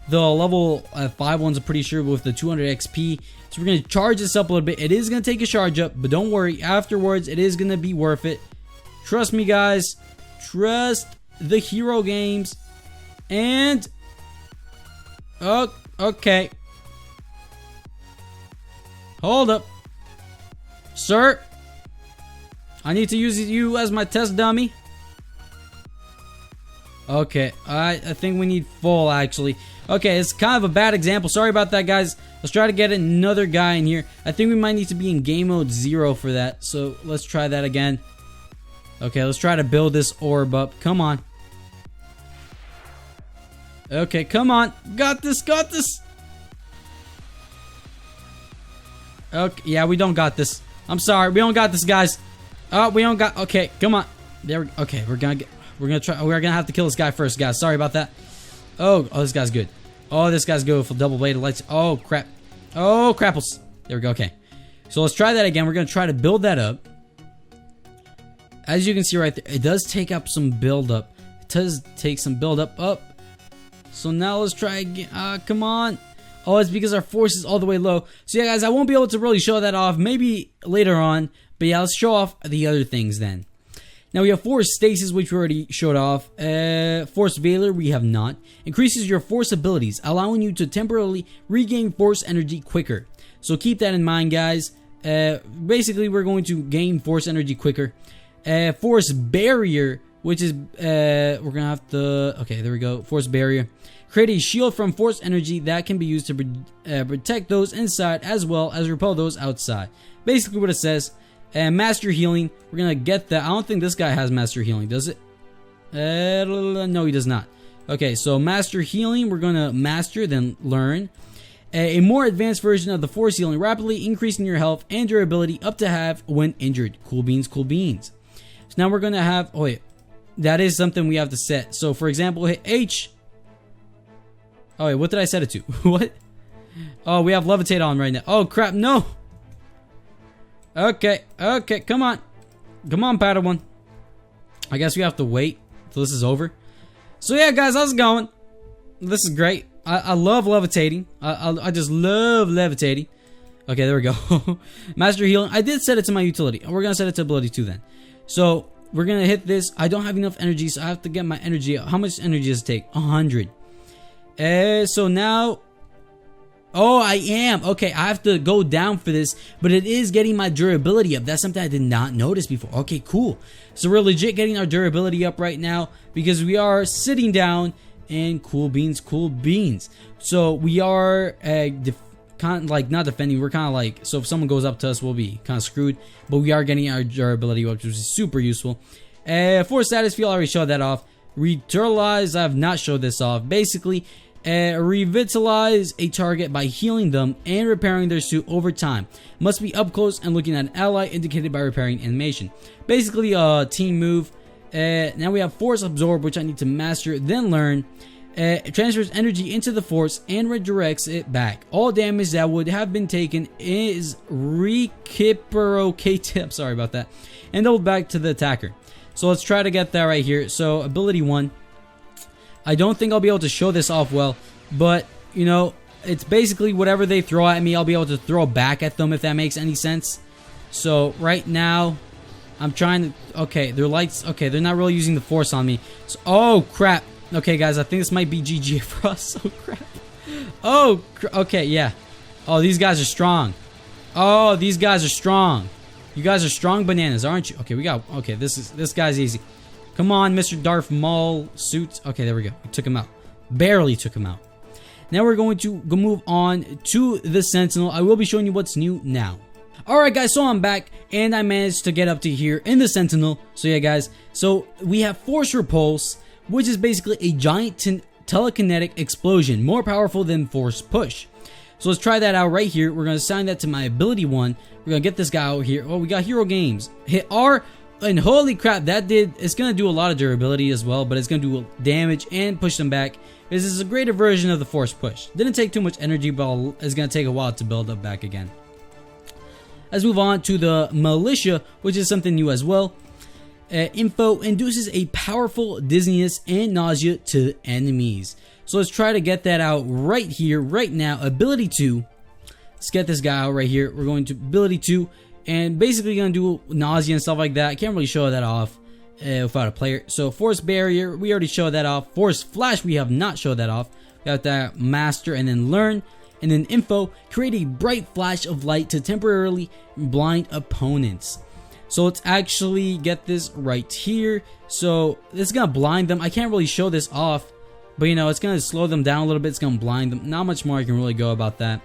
The level 5 one's I'm pretty sure with the 200 XP. So we're going to charge this up a little bit. It is going to take a charge up, but don't worry. Afterwards, it is going to be worth it. Trust me, guys. Trust the hero games. And... oh, okay. Hold up. Sir. I need to use you as my test dummy. Okay, I think we need full, actually. Okay, it's kind of a bad example. Sorry about that, guys. Let's try to get another guy in here. I think we might need to be in game mode 0 for that. So, let's try that again. Okay, let's try to build this orb up. Come on. Okay, come on. Got this, got this. Okay, yeah, we don't got this. I'm sorry, we don't got this, guys. Oh, we don't got... okay, come on. There we... okay, we're gonna get... we're gonna have to kill this guy first, guys. Sorry about that. Oh, this guy's good. Oh, this guy's good for double bladed lights. Oh, crap. Oh, crapples. There we go. Okay. So let's try that again. We're gonna try to build that up. As you can see right there, it does take up some build up. It does take some build up. So now let's try again. Come on. Oh, it's because our force is all the way low. So yeah, guys, I won't be able to really show that off. Maybe later on. But yeah, let's show off the other things then. Now we have Force Stasis, which we already showed off. Force Veiler, we have not. Increases your Force abilities, allowing you to temporarily regain Force energy quicker. So keep that in mind, guys. Basically, we're going to gain Force energy quicker. Force Barrier, which is... we're going to have to... okay, there we go. Force Barrier. Create a shield from Force energy that can be used to protect those inside as well as repel those outside. Basically what it says... Master Healing, we're gonna get that. I don't think this guy has Master Healing, does it? No, he does not. Okay, so Master Healing, we're gonna master, then learn. A more advanced version of the Force Healing, rapidly increasing your health and durability up to half when injured. Cool beans, cool beans. So now we're gonna have, oh wait, that is something we have to set. So for example, hit H. Oh wait, what did I set it to? What? Oh, we have Levitate on right now. Oh crap, no! Okay, come on. Come on, Padawan. I guess we have to wait till this is over. So yeah, guys, how's it going? This is great. I love levitating. I just love levitating. Okay, there we go. Master Healing. I did set it to my utility. We're going to set it to ability 2 then. So, we're going to hit this. I don't have enough energy, so I have to get my energy up. How much energy does it take? 100. So now... oh, I am. Okay, I have to go down for this, but it is getting my durability up. That's something I did not notice before. Okay, cool. So we're legit getting our durability up right now because we are sitting down and cool beans, cool beans. So we are kind of like not defending. We're kind of like, so if someone goes up to us, we'll be kind of screwed. But we are getting our durability up, which is super useful. For status field, I already showed that off. Revitalize, I have not showed this off. Basically, revitalize a target by healing them and repairing their suit over time. Must be up close and looking at an ally indicated by repairing animation. Basically a team move. Now we have Force Absorb, which I need to master, then learn. It transfers energy into the Force and redirects it back. All damage that would have been taken is reciprocated. I'm sorry about that. And doubled back to the attacker. So let's try to get that right here. So ability 1. I don't think I'll be able to show this off well, but, you know, it's basically whatever they throw at me, I'll be able to throw back at them, if that makes any sense. So, right now, I'm trying to... okay, their lights... okay, they're not really using the Force on me. So, oh, crap. Okay, guys, I think this might be GG for us. Oh, crap. Oh, okay, yeah. Oh, these guys are strong. Oh, these guys are strong. You guys are strong bananas, aren't you? Okay, we got... okay, this guy's easy. Come on, Mr. Darth Maul suit. Okay, there we go. We took him out. Barely took him out. Now we're going to move on to the Sentinel. I will be showing you what's new now. Alright guys, so I'm back and I managed to get up to here in the Sentinel. So yeah guys, so we have Force Repulse, which is basically a giant telekinetic explosion, more powerful than Force Push. So let's try that out right here. We're going to assign that to my ability 1. We're going to get this guy out here. Oh, we got hero games. Hit R, and holy crap, it's going to do a lot of durability as well, but it's going to do damage and push them back. This is a greater version of the force push. Didn't take too much energy, but it's going to take a while to build up back again. Let's move on to the militia, which is something new as well. Info induces a powerful dizziness and nausea to enemies. So let's try to get that out right here, right now. Ability 2. Let's get this guy out right here. We're going to ability 2, and basically going to do nausea and stuff like that. I can't really show that off without a player. So force barrier, we already showed that off. Force flash, we have not showed that off. We got that master, and then learn. And then info, create a bright flash of light to temporarily blind opponents. So let's actually get this right here. So this is going to blind them. I can't really show this off, but you know, it's going to slow them down a little bit. It's going to blind them. Not much more I can really go about that.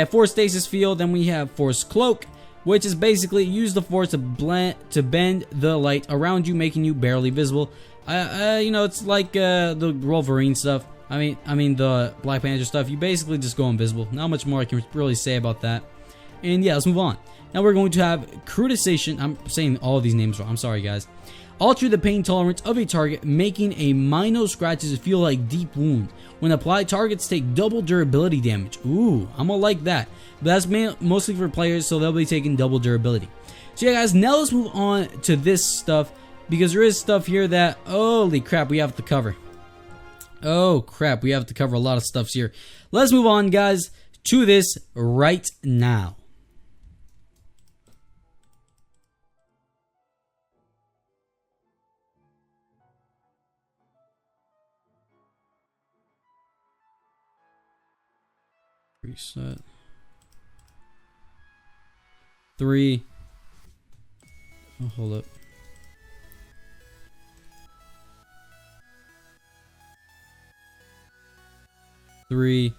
Force stasis field, then we have force cloak, which is basically use the force to bend the light around you, making you barely visible. You know, it's like the Wolverine stuff. I mean the Black Panther stuff. You basically just go invisible. Not much more I can really say about that. And yeah, let's move on. Now we're going to have crudization. I'm saying all of these names wrong. I'm sorry, guys. Alter the pain tolerance of a target, making a minor scratches feel like deep wound. When applied, targets take double durability damage. Ooh, I'm gonna like that. But that's mostly for players, so they'll be taking double durability. So yeah, guys, now let's move on to this stuff, because there is stuff here that, holy crap, we have to cover. Oh crap, we have to cover a lot of stuff here. Let's move on, guys, to this right now. Reset. 3. Oh, hold up. Three,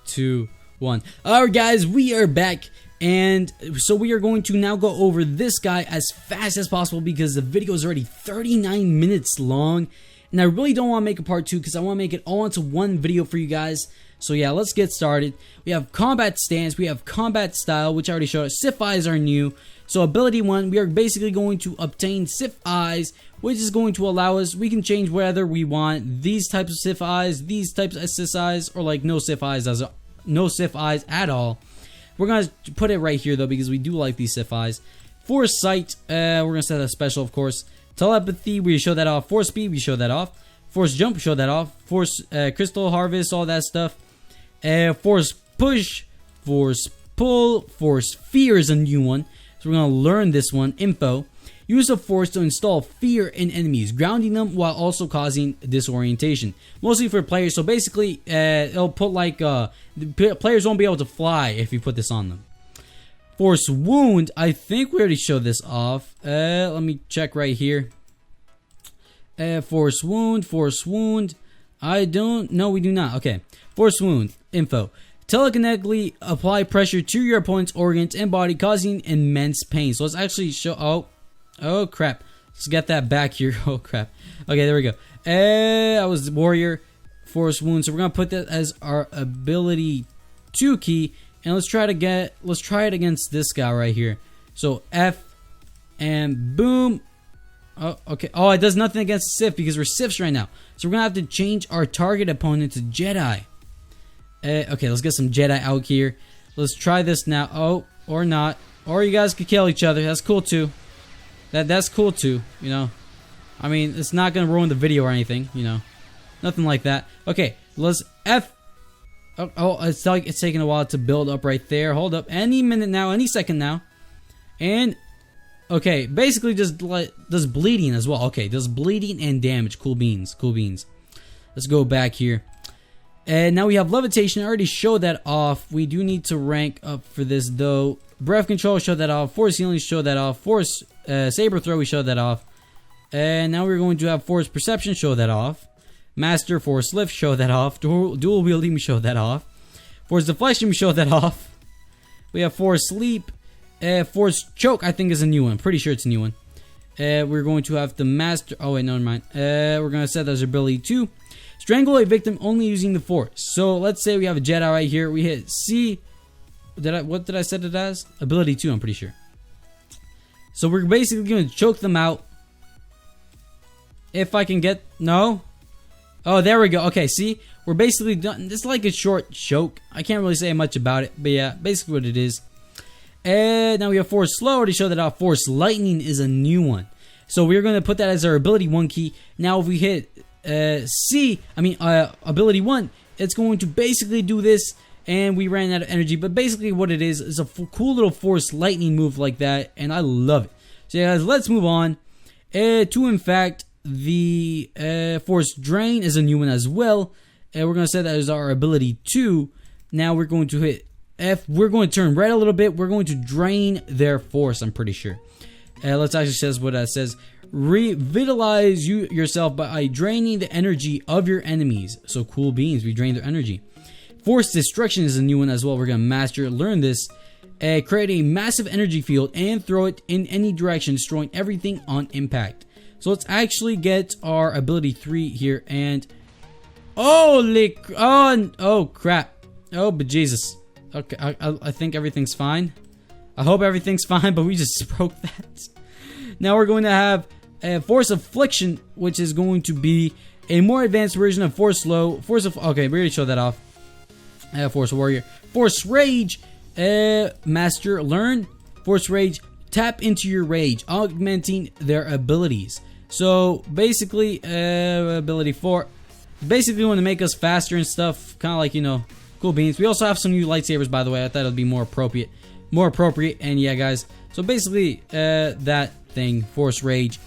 2, 1. Alright, guys, we are back, and so we are going to now go over this guy as fast as possible because the video is already 39 minutes long, and I really don't want to make a part 2 because I want to make it all into one video for you guys. So yeah, let's get started. We have combat stance, we have combat style, which I already showed us. Sith eyes are new. So ability 1, we are basically going to obtain Sith eyes, which is going to allow us, we can change whether we want these types of Sith eyes, these types of Sith eyes, or like no Sith eyes at all. We're gonna put it right here though because we do like these Sith eyes. Force sight, we're gonna set a special, of course. Telepathy, we show that off. Force speed, we show that off. Force jump, show that off. Force crystal harvest, all that stuff. Force push, force pull, force fear is a new one. So we're going to learn this one. Info. Use the force to install fear in enemies, grounding them while also causing disorientation. Mostly for players. So basically, it'll put like, the players won't be able to fly if you put this on them. Force wound. I think we already showed this off. Let me check right here. Force wound, force wound. I don't, no we do not. Okay. Force wound. Info. Telekinetically apply pressure to your opponent's organs and body, causing immense pain. So let's actually show, oh crap. Let's get that back here. Oh crap. Okay, there we go. I was warrior. Force wound. So we're gonna put that as our ability 2 key. And let's try it against this guy right here. So F and boom. Oh, okay. Oh, it does nothing against Sith because we're Siths right now. So we're gonna have to change our target opponent to Jedi. Okay, let's get some Jedi out here. Let's try this now. Oh, or not. Or you guys could kill each other. That's cool too. That's cool too, you know. I mean, it's not gonna ruin the video or anything, you know. Nothing like that. Okay, let's F. Oh, it's like it's taking a while to build up right there. Hold up. Any minute now, any second now. And okay, basically just does bleeding as well. Okay, does bleeding and damage. Cool beans. Cool beans. Let's go back here. And now we have levitation. I already showed that off. We do need to rank up for this though. Breath control, show that off. Force healing, show that off. Force saber throw, we showed that off. And now we're going to have force perception, show that off. Master force lift, show that off. Dual wielding, we show that off. Force deflection, we show that off. We have force sleep. Force choke, I think is a new one. Pretty sure it's a new one. We're going to have the master. Oh wait, no, never mind. We're going to set that as ability 2. Strangle a victim only using the Force. So let's say we have a Jedi right here. We hit C. What did I set it as? Ability 2, I'm pretty sure. So we're basically going to choke them out. If I can get... No? Oh, there we go. Okay, see? We're basically done. It's like a short choke. I can't really say much about it. But yeah, basically what it is. And now we have Force Slow. I already showed that off. Force Lightning is a new one. So we're going to put that as our ability 1 key. Now if we hit ability 1, it's going to basically do this. And we ran out of energy. But basically what it is a cool little Force Lightning move like that. And I love it. So yeah, guys, let's move on. In fact, the Force Drain is a new one as well. We're going to set that as our ability 2. Now we're going to hit F. We're going to turn red a little bit. We're going to drain their force, I'm pretty sure. Let's actually says what that says. Revitalize yourself by draining the energy of your enemies. So cool beans, we drain their energy. Force Destruction is a new one as well. We're going to learn this. Create a massive energy field and throw it in any direction, destroying everything on impact. So let's actually get our ability 3 here and... Oh crap. Oh, but Jesus. Okay, I think everything's fine. I hope everything's fine, but we just broke that. Now we're going to have Force Affliction, which is going to be a more advanced version of Force Slow. Okay, we already showed that off. Force Warrior. Force Rage. Master Learn. Force Rage. Tap into your rage, augmenting their abilities. So basically, ability 4. Basically want to make us faster and stuff, kind of like, you know, cool beans. We also have some new lightsabers, by the way. I thought it would be more appropriate, and yeah, guys, so basically that thing. Force Rage.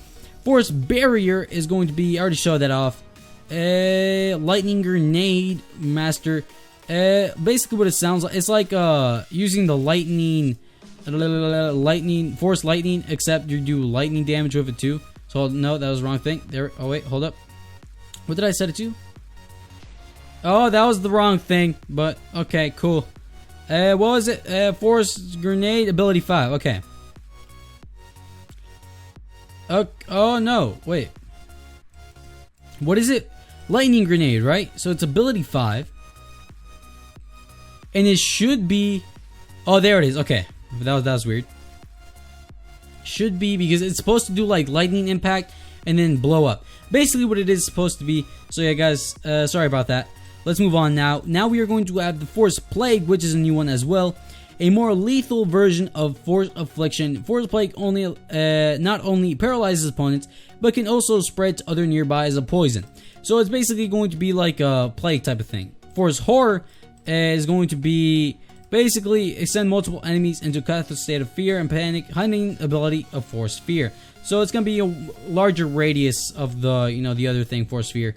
Force Barrier is going to be, I already showed that off. Lightning Grenade Master. Basically what it sounds like, it's like using the lightning Force Lightning, except you do lightning damage with it too. So no, that was the wrong thing there. Oh wait, hold up. What did I set it to? Oh, that was the wrong thing, but okay, cool. What was it? Force Grenade, ability 5. Okay. Oh no, wait. What is it? Lightning Grenade, right? So it's ability 5. And it should be... Oh, there it is. Okay. That was weird. Should be, because it's supposed to do like lightning impact and then blow up. Basically what it is supposed to be. So yeah, guys, sorry about that. Let's move on now. Now we are going to have the Force Plague, which is a new one as well. A more lethal version of Force Affliction. Force Plague not only paralyzes opponents, but can also spread to other nearby as a poison. So it's basically going to be like a plague type of thing. Force Horror is going to be basically extend multiple enemies into a state of fear and panic, hiding ability of Force Fear. So it's going to be a larger radius of the, you know, the other thing, Force Fear.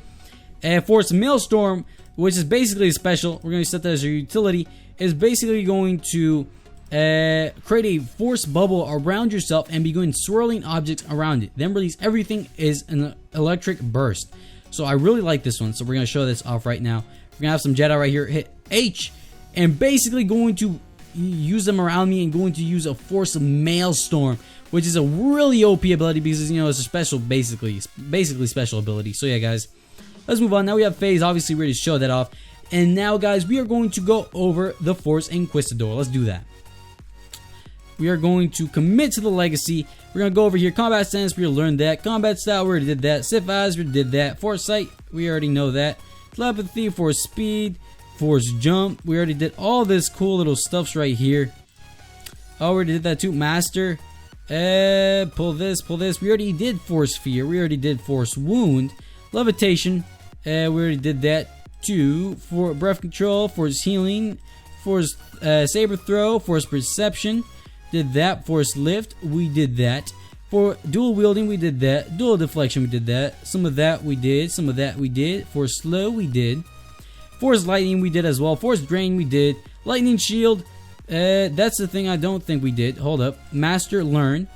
Force Maelstrom, which is basically a special, we're going to set that as your utility, is basically going to create a force bubble around yourself and begin swirling objects around it. Then release everything is an electric burst. So I really like this one, so we're going to show this off right now. We're going to have some Jedi right here, hit H, and basically going to use them around me and going to use a Force Maelstrom, which is a really OP ability because, you know, it's a special, basically special ability. So yeah, guys, let's move on. Now we have Phase. Obviously, we already showed that off. And now, guys, we are going to go over the Force Inquisitor. Let's do that. We are going to commit to the legacy. We're going to go over here. Combat stance, we already learned that. Combat style, we already did that. Sith eyes, we did that. Foresight, we already know that. Telepathy, Force speed, Force jump. We already did all this cool little stuffs right here. Oh, we already did that too. Master. Pull this, pull this. We already did Force fear. We already did Force wound. Levitation. We already did that too. For breath control, Force healing, Force saber throw, Force perception. Did that. Force lift. We did that. For dual wielding, we did that. Dual deflection, we did that. Some of that we did. Some of that we did. Force slow, we did. Force lightning, we did as well. Force drain, we did. Lightning shield. That's the thing I don't think we did. Hold up. Master learn.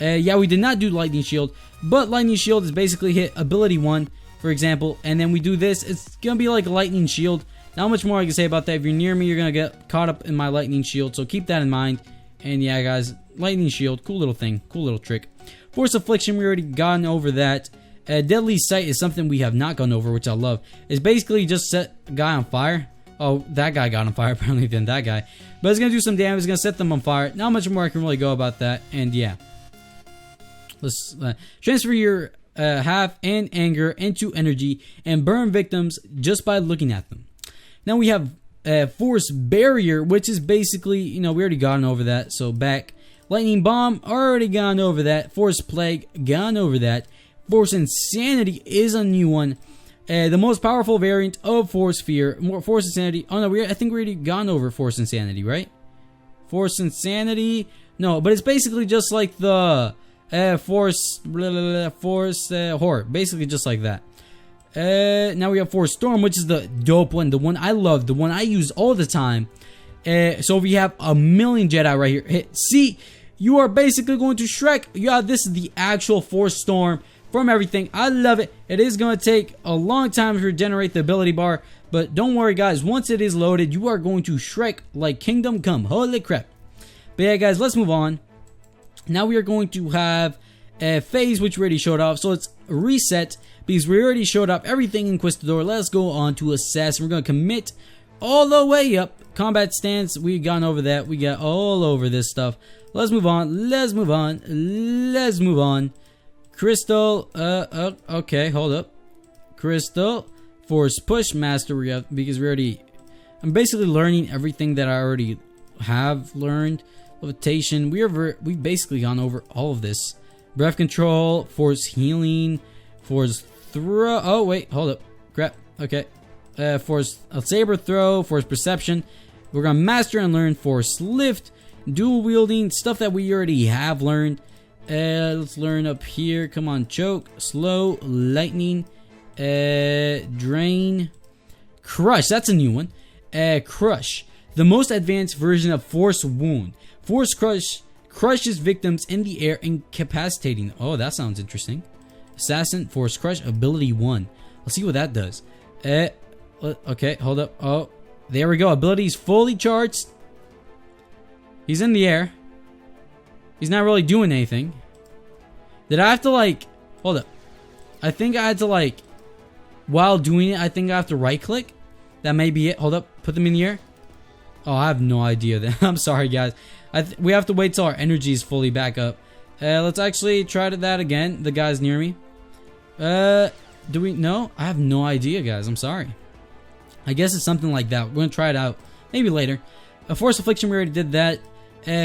Yeah, we did not do lightning shield. But lightning shield is basically hit ability 1, for example. And then we do this. It's going to be like a lightning shield. Not much more I can say about that. If you're near me, you're going to get caught up in my lightning shield. So keep that in mind. And yeah, guys, lightning shield, cool little thing, cool little trick. Force affliction, we already gotten over that. Deadly Sight is something we have not gone over, which I love. It's basically just set a guy on fire. Oh, that guy got on fire apparently than that guy. But it's going to do some damage. It's going to set them on fire. Not much more I can really go about that. And yeah. Let's transfer your half and anger into energy and burn victims just by looking at them. Now we have Force Barrier, which is basically, you know, we already gone over that. So back. Lightning Bomb, already gone over that. Force Plague, gone over that. Force Insanity is a new one. The most powerful variant of Force Fear. Force Insanity. Oh no, I think we already gone over Force Insanity, right? Force Insanity. No, but it's basically just like the Force Horror. Basically just like that. Now we have Force Storm, which is the dope one. The one I love. The one I use all the time. So we have a million Jedi right here. See, you are basically going to Shrek. Yeah, this is the actual Force Storm from everything. I love it. It is going to take a long time to regenerate the ability bar, but don't worry guys, once it is loaded, you are going to Shrek like Kingdom Come. Holy crap. But yeah guys, let's move on. Now we are going to have Phase, which we already showed off. So let's reset, because we already showed off everything in Inquisitor. Let's go on to Assassin. We're going to commit all the way up. Combat stance, we've gone over that. We got all over this stuff. Let's move on. Let's move on. Let's move on. Crystal. Okay, hold up. Crystal. Force Push Master. Because we already. I'm basically learning everything that I already have learned. Levitation. We've basically gone over all of this. Breath Control. Force Healing. Force Throw. Oh wait, hold up. Crap. Okay. Force Saber Throw. Force Perception. We're gonna master and learn Force Lift, dual wielding, stuff that we already have learned. Let's learn up here. Come on, Choke, Slow, Lightning, Drain, Crush. That's a new one. Crush, the most advanced version of Force Wound. Force Crush crushes victims in the air, incapacitating them. Oh, that sounds interesting. Assassin, Force Crush, ability 1. Let's see what that does. Okay, hold up. Oh. There we go. Ability is fully charged. He's in the air. He's not really doing anything. Did I have to like... Hold up. I think I had to like... While doing it, I think I have to right click. That may be it. Hold up. Put them in the air. Oh, I have no idea then. I'm sorry guys. We have to wait till our energy is fully back up. Let's actually try that again. The guy's near me. Do we... No? I have no idea guys. I'm sorry. I guess it's something like that. We're going to try it out. Maybe later. Force Affliction, we already did that.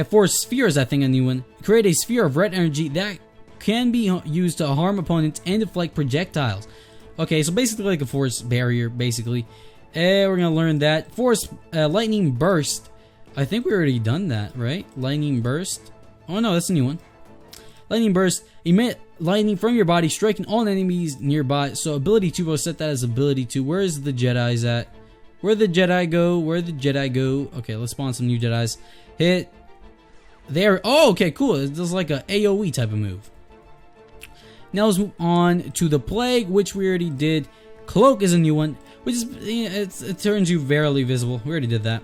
Force Spheres, I think a new one. Create a sphere of red energy that can be used to harm opponents and deflect projectiles. Okay, so basically like a Force Barrier, basically. We're going to learn that. Force Lightning Burst. I think we already done that, right? Lightning Burst. Oh no, that's a new one. Lightning Burst. Emit lightning from your body, striking all enemies nearby. So ability 2, we'll set that as ability 2. Where's the Jedi's at? Where'd the Jedi go? Where'd the Jedi go? Okay, let's spawn some new Jedi's. Hit. There. Oh, okay, cool. This is like a AoE type of move. Now let's move on to the Plague, which we already did. Cloak is a new one, which is it turns you verily visible. We already did that.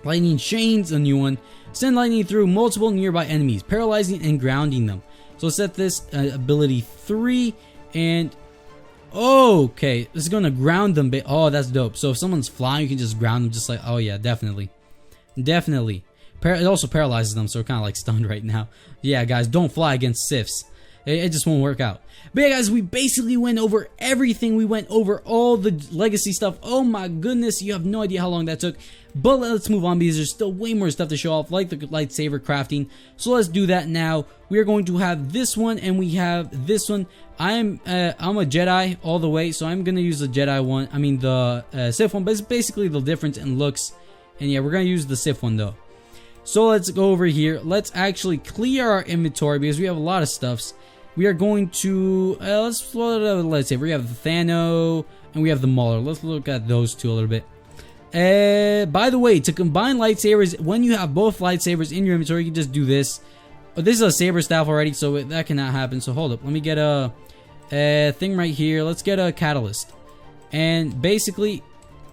Lightning Chains, a new one. Send lightning through multiple nearby enemies, paralyzing and grounding them. So set this ability 3, and okay, this is gonna ground them. Oh, that's dope. So if someone's flying, you can just ground them, just like, oh yeah, definitely. It also paralyzes them, so we're kind of like stunned right now. Yeah, guys, don't fly against Siths. It just won't work out. But yeah, guys, we basically went over everything. We went over all the legacy stuff. Oh my goodness, you have no idea how long that took. But let's move on because there's still way more stuff to show off, like the lightsaber crafting. So let's do that now. We are going to have this one, and we have this one. I'm a Jedi all the way, so I'm gonna use the Jedi one. I mean the Sith one, but it's basically the difference in looks. And yeah, we're gonna use the Sith one though. So let's go over here. Let's actually clear our inventory because we have a lot of stuffs. We are going to let's float out the lightsaber. We have the Thano and we have the Mauler. Let's look at those two a little bit. By the way, to combine lightsabers, when you have both lightsabers in your inventory, you can just do this. Oh, this is a saber staff already, so that cannot happen. So hold up, let me get a thing right here. Let's get a catalyst, and basically,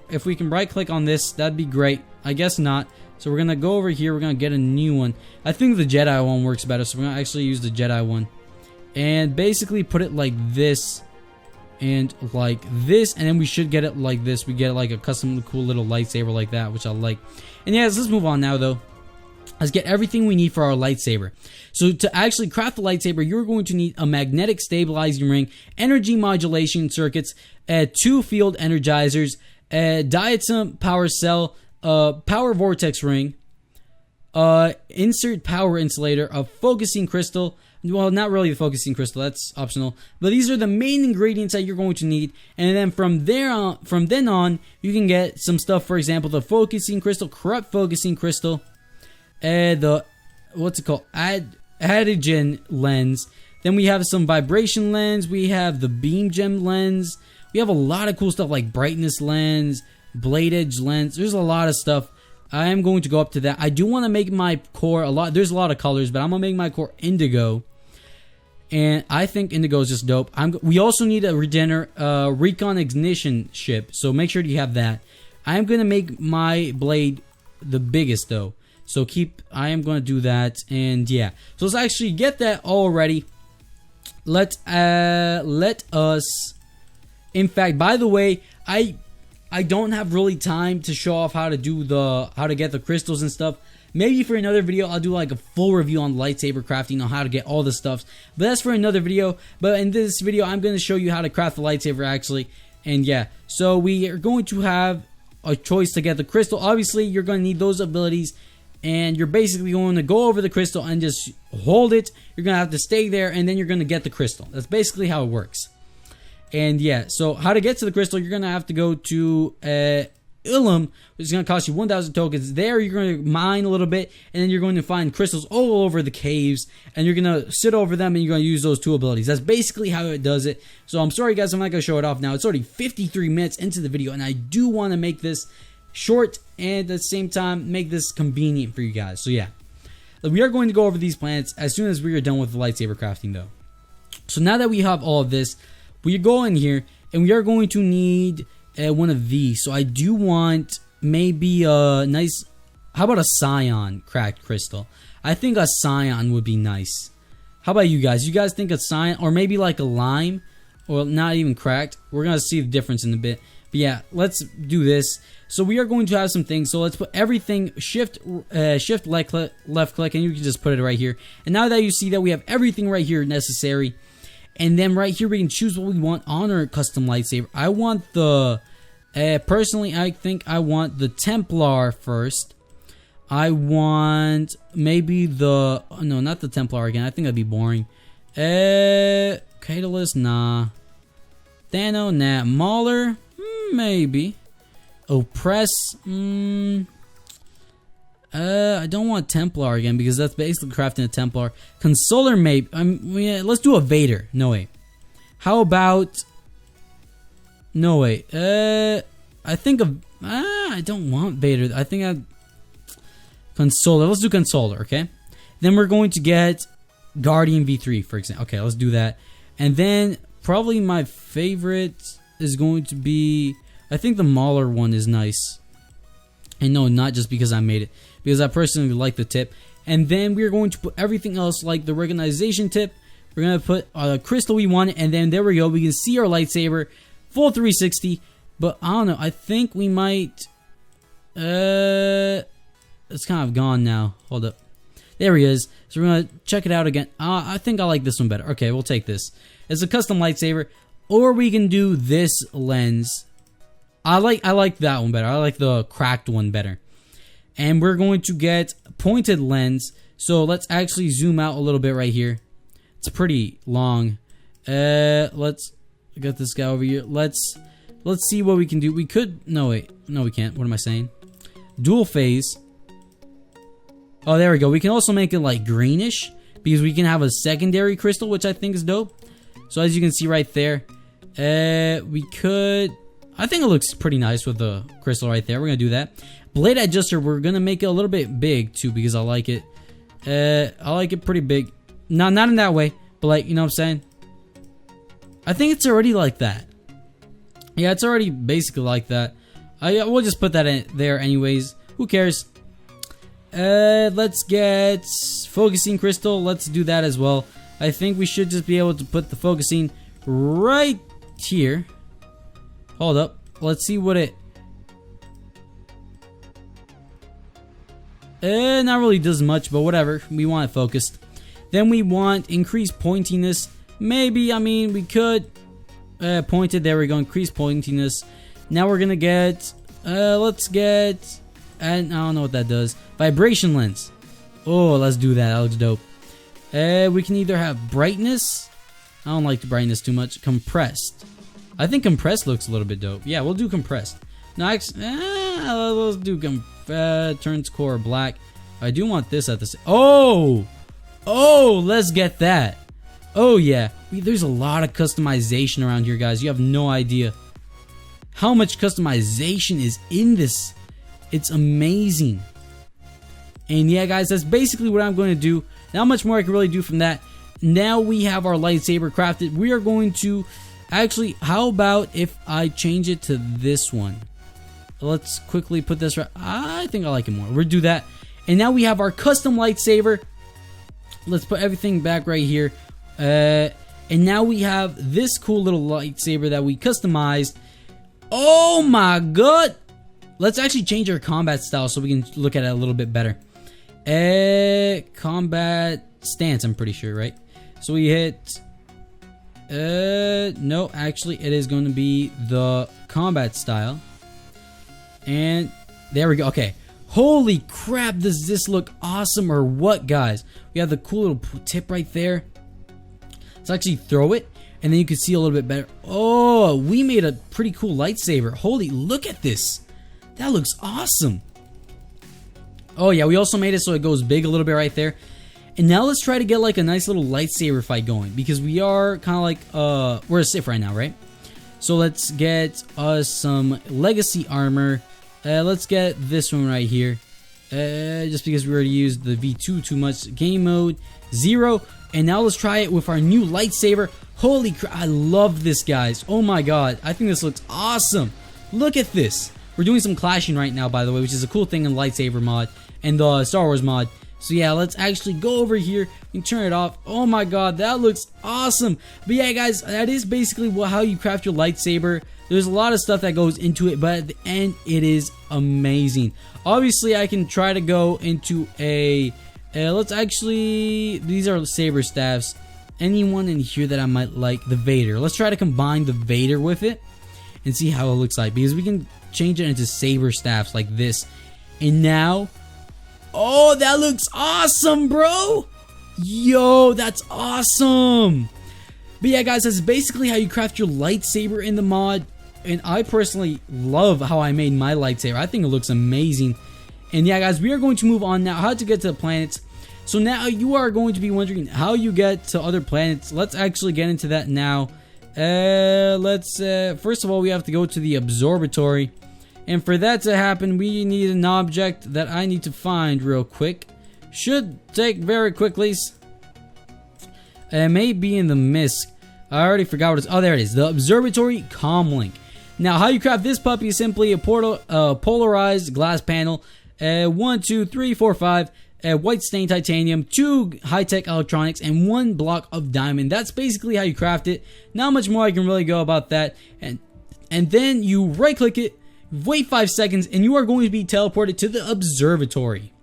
if we can right click on this, that'd be great. I guess not. So we're gonna go over here. We're gonna get a new one. I think the Jedi one works better, so we're gonna actually use the Jedi one. and basically put it like this and like this, and then we should get it like this. We get like a custom cool little lightsaber like that, which I like. And yeah, let's move on now though. Let's get everything we need for our lightsaber. So to actually craft the lightsaber, you're going to need a magnetic stabilizing ring, energy modulation circuits, 2 field energizers, diatom power cell, power vortex ring, insert power insulator, a focusing crystal. Well, not really the focusing crystal, that's optional. But these are the main ingredients that you're going to need. And then from then on, you can get some stuff. For example, the focusing crystal, corrupt focusing crystal, the what's it called? Addigen lens. Then we have some vibration lens. We have the beam gem lens. We have a lot of cool stuff like brightness lens, blade edge lens. There's a lot of stuff. I am going to go up to that. I do want to make my core a lot. There's a lot of colors, but I'm gonna make my core indigo, and I think indigo is just dope. We also need a recon ignition ship, so make sure you have that. I am gonna make my blade the biggest though, so I am gonna do that, and yeah. So let's actually get that all ready. Let us. In fact, by the way, I don't have really time to show off how to get the crystals and stuff. Maybe for another video, I'll do like a full review on lightsaber crafting, on how to get all the stuff. But that's for another video. But in this video, I'm going to show you how to craft the lightsaber actually. And yeah, so we are going to have a choice to get the crystal. Obviously, you're going to need those abilities. And you're basically going to go over the crystal and just hold it. You're going to have to stay there, and then you're going to get the crystal. That's basically how it works. And yeah, so how to get to the crystal, you're going to have to go to Ilum, which is going to cost you 1,000 tokens. There, you're going to mine a little bit, and then you're going to find crystals all over the caves, and you're going to sit over them, and you're going to use those 2 abilities. That's basically how it does it. So I'm sorry, guys, I'm not going to show it off now. It's already 53 minutes into the video, and I do want to make this short, and at the same time, make this convenient for you guys. So yeah, we are going to go over these planets as soon as we are done with the lightsaber crafting, though. So now that we have all of this, we go in here, and we are going to need one of these. So I do want maybe a nice, how about a Scion cracked crystal? I think a Scion would be nice. How about you guys? You guys think a Scion, or maybe like a lime, or not even cracked? We're going to see the difference in a bit. But yeah, let's do this. So we are going to have some things. So let's put everything, shift left click, and you can just put it right here. And now that you see that we have everything right here necessary, and then right here we can choose what we want on our custom lightsaber. I want the, personally I think I want the Templar first. I want maybe the, no, not the Templar again. I think that'd be boring. Catalyst, nah. Thano, nah. Mauler, maybe. Oppress, I don't want Templar again because that's basically crafting a Templar. Consular, maybe. Yeah, let's do a Vader. No way. How about? No way. I think of. I don't want Vader. I think Consular. Let's do Consular. Okay. Then we're going to get Guardian V3, for example. Okay, let's do that. And then probably my favorite is going to be. I think the Mauler one is nice. And no, not just because I made it, because I personally like the tip. And then we're going to put everything else, like the recognition tip. We're going to put a crystal we want, and then there we go. We can see our lightsaber, full 360. But I don't know, I think we might... it's kind of gone now. Hold up. There he is. So we're going to check it out again. I think I like this one better. Okay, we'll take this. It's a custom lightsaber. Or we can do this lens. I like that one better. I like the cracked one better. And we're going to get pointed lens. So let's actually zoom out a little bit right here. It's pretty long. Let's get this guy over here. Let's see what we can do. We could, no wait, no we can't. What am I saying? Dual phase. Oh, there we go. We can also make it like greenish because we can have a secondary crystal, which I think is dope. So as you can see right there, we could. I think it looks pretty nice with the crystal right there. We're going to do that. Blade adjuster, we're going to make it a little bit big too because I like it. I like it pretty big. Not in that way, but like, you know what I'm saying? I think it's already like that. Yeah, it's already basically like that. We'll just put that in there anyways. Who cares? Let's get focusing crystal. Let's do that as well. I think we should just be able to put the focusing right here. Hold up. Let's see what it... not really does much, but whatever. We want it focused. Then we want increased pointiness. Maybe, I mean, we could point it. There we go. Increased pointiness. Now we're gonna get... let's get... I don't know what that does. Vibration lens. Oh, let's do that. That looks dope. We can either have brightness. I don't like the brightness too much. Compressed. I think compressed looks a little bit dope. Yeah, we'll do compressed. No, actually, let's do turns core black. I do want this at the same. Oh, let's get that. Oh yeah, there's a lot of customization around here, guys. You have no idea how much customization is in this. It's amazing. And yeah, guys, that's basically what I'm going to do. Not much more I can really do from that. Now we have our lightsaber crafted. We are going to... Actually, how about if I change it to this one? Let's quickly put this right... I think I like it more. We'll do that. And now we have our custom lightsaber. Let's put everything back right here. And now we have this cool little lightsaber that we customized. Oh my god! Let's actually change our combat style so we can look at it a little bit better. Combat stance, I'm pretty sure, right? So we hit... no, actually it is going to be the combat style. And there we go. Okay. Holy crap, does this look awesome or what, guys? We have the cool little tip right there. Let's actually throw it, and then you can see a little bit better. Oh, we made a pretty cool lightsaber. Holy, look at this. That looks awesome. Oh yeah, we also made it so it goes big a little bit right there. And now let's try to get like a nice little lightsaber fight going, because we are kind of like, we're a Sith right now, right? So let's get us some legacy armor. Let's get this one right here. Just because we already used the V2 too much. Game mode 0. And now let's try it with our new lightsaber. Holy crap, I love this, guys. Oh my god, I think this looks awesome. Look at this. We're doing some clashing right now, by the way, which is a cool thing in lightsaber mod and the Star Wars mod. So yeah, let's actually go over here and turn it off. Oh my god, that looks awesome. But yeah, guys, that is basically how you craft your lightsaber. There's a lot of stuff that goes into it, but at the end, it is amazing. Obviously, I can try to go into a... let's actually... These are saber staffs. Anyone in here that I might like? The Vader. Let's try to combine the Vader with it and see how it looks like, because we can change it into saber staffs like this. And now... Oh, that looks awesome, bro! Yo, that's awesome! But yeah, guys, that's basically how you craft your lightsaber in the mod. And I personally love how I made my lightsaber. I think it looks amazing. And yeah, guys, we are going to move on now. How to get to the planets. So now you are going to be wondering how you get to other planets. Let's actually get into that now. First of all, we have to go to the observatory. And for that to happen, we need an object that I need to find real quick. Should take very quickly. It may be in the mist. I already forgot what it's... Oh, there it is. The observatory comlink. Now, how you craft this puppy is simply a polarized glass panel. 1, 2, 3, 4, 5. White stained titanium. 2 high-tech electronics. And 1 block of diamond. That's basically how you craft it. Not much more I can really go about that. And then you right-click it. Wait 5 seconds. And you are going to be teleported to the observatory.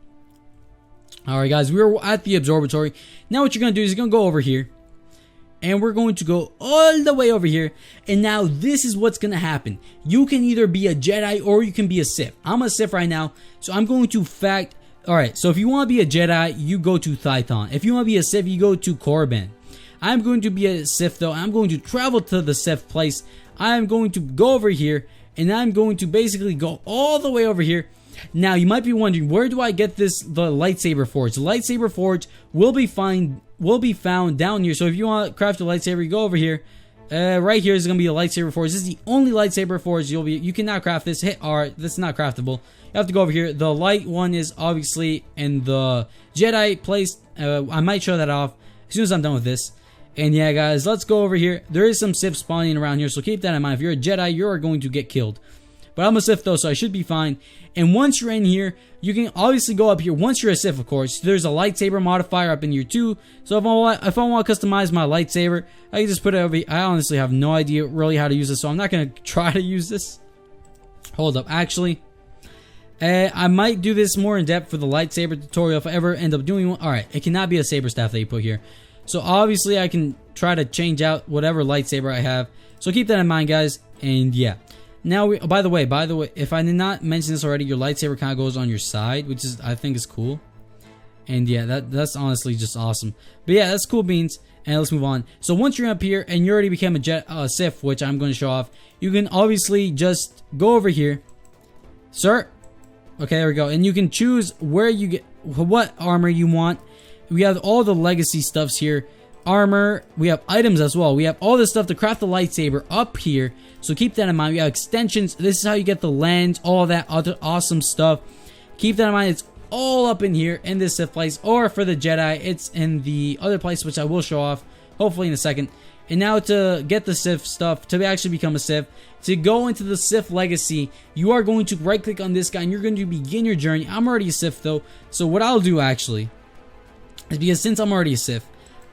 Alright, guys. We're at the observatory. Now what you're going to do is you're going to go over here. And we're going to go all the way over here. And now this is what's going to happen. You can either be a Jedi or you can be a Sith. I'm a Sith right now. So I'm going to fact... Alright, so if you want to be a Jedi, you go to Thython. If you want to be a Sith, you go to Korriban. I'm going to be a Sith though. I'm going to travel to the Sith place. I'm going to go over here. And I'm going to basically go all the way over here. Now, you might be wondering, where do I get the lightsaber forge? The lightsaber forge will be found down here. So if you want to craft a lightsaber, you go over here. Right here is going to be a lightsaber forge. This is the only lightsaber forge you cannot craft this. Hit R. This is not craftable. You have to go over here. The light one is obviously in the Jedi place. I might show that off as soon as I'm done with this. And yeah, guys, let's go over here. There is some Sith spawning around here, so keep that in mind. If you're a Jedi, you are going to get killed. But I'm a Sith though, so I should be fine. And once you're in here, you can obviously go up here. Once you're a Sith, of course, there's a lightsaber modifier up in here too. So if I want to customize my lightsaber, I can just put it over here. I honestly have no idea really how to use this, so I'm not going to try to use this. Hold up, actually. I might do this more in depth for the lightsaber tutorial if I ever end up doing one. Alright, it cannot be a saber staff that you put here. So obviously I can try to change out whatever lightsaber I have. So keep that in mind, guys. And yeah. Now, by the way, if I did not mention this already, your lightsaber kind of goes on your side, which is, I think, is cool. And yeah, that's honestly just awesome. But yeah, that's cool beans. And let's move on. So once you're up here and you already became a Sith, which I'm going to show off, you can obviously just go over here. Sir. Okay, there we go. And you can choose where you get, what armor you want. We have all the legacy stuffs here. Armor. We have items as well. We have all this stuff to craft the lightsaber up here. So keep that in mind. We have extensions. This is how you get the lens. All that other awesome stuff. Keep that in mind. It's all up in here in this Sith place. Or for the Jedi, it's in the other place, which I will show off hopefully in a second. And now to get the Sith stuff, to actually become a Sith, to go into the Sith legacy, you are going to right click on this guy and you're going to begin your journey. I'm already a Sith though. So what I'll do actually is, because since I'm already a Sith,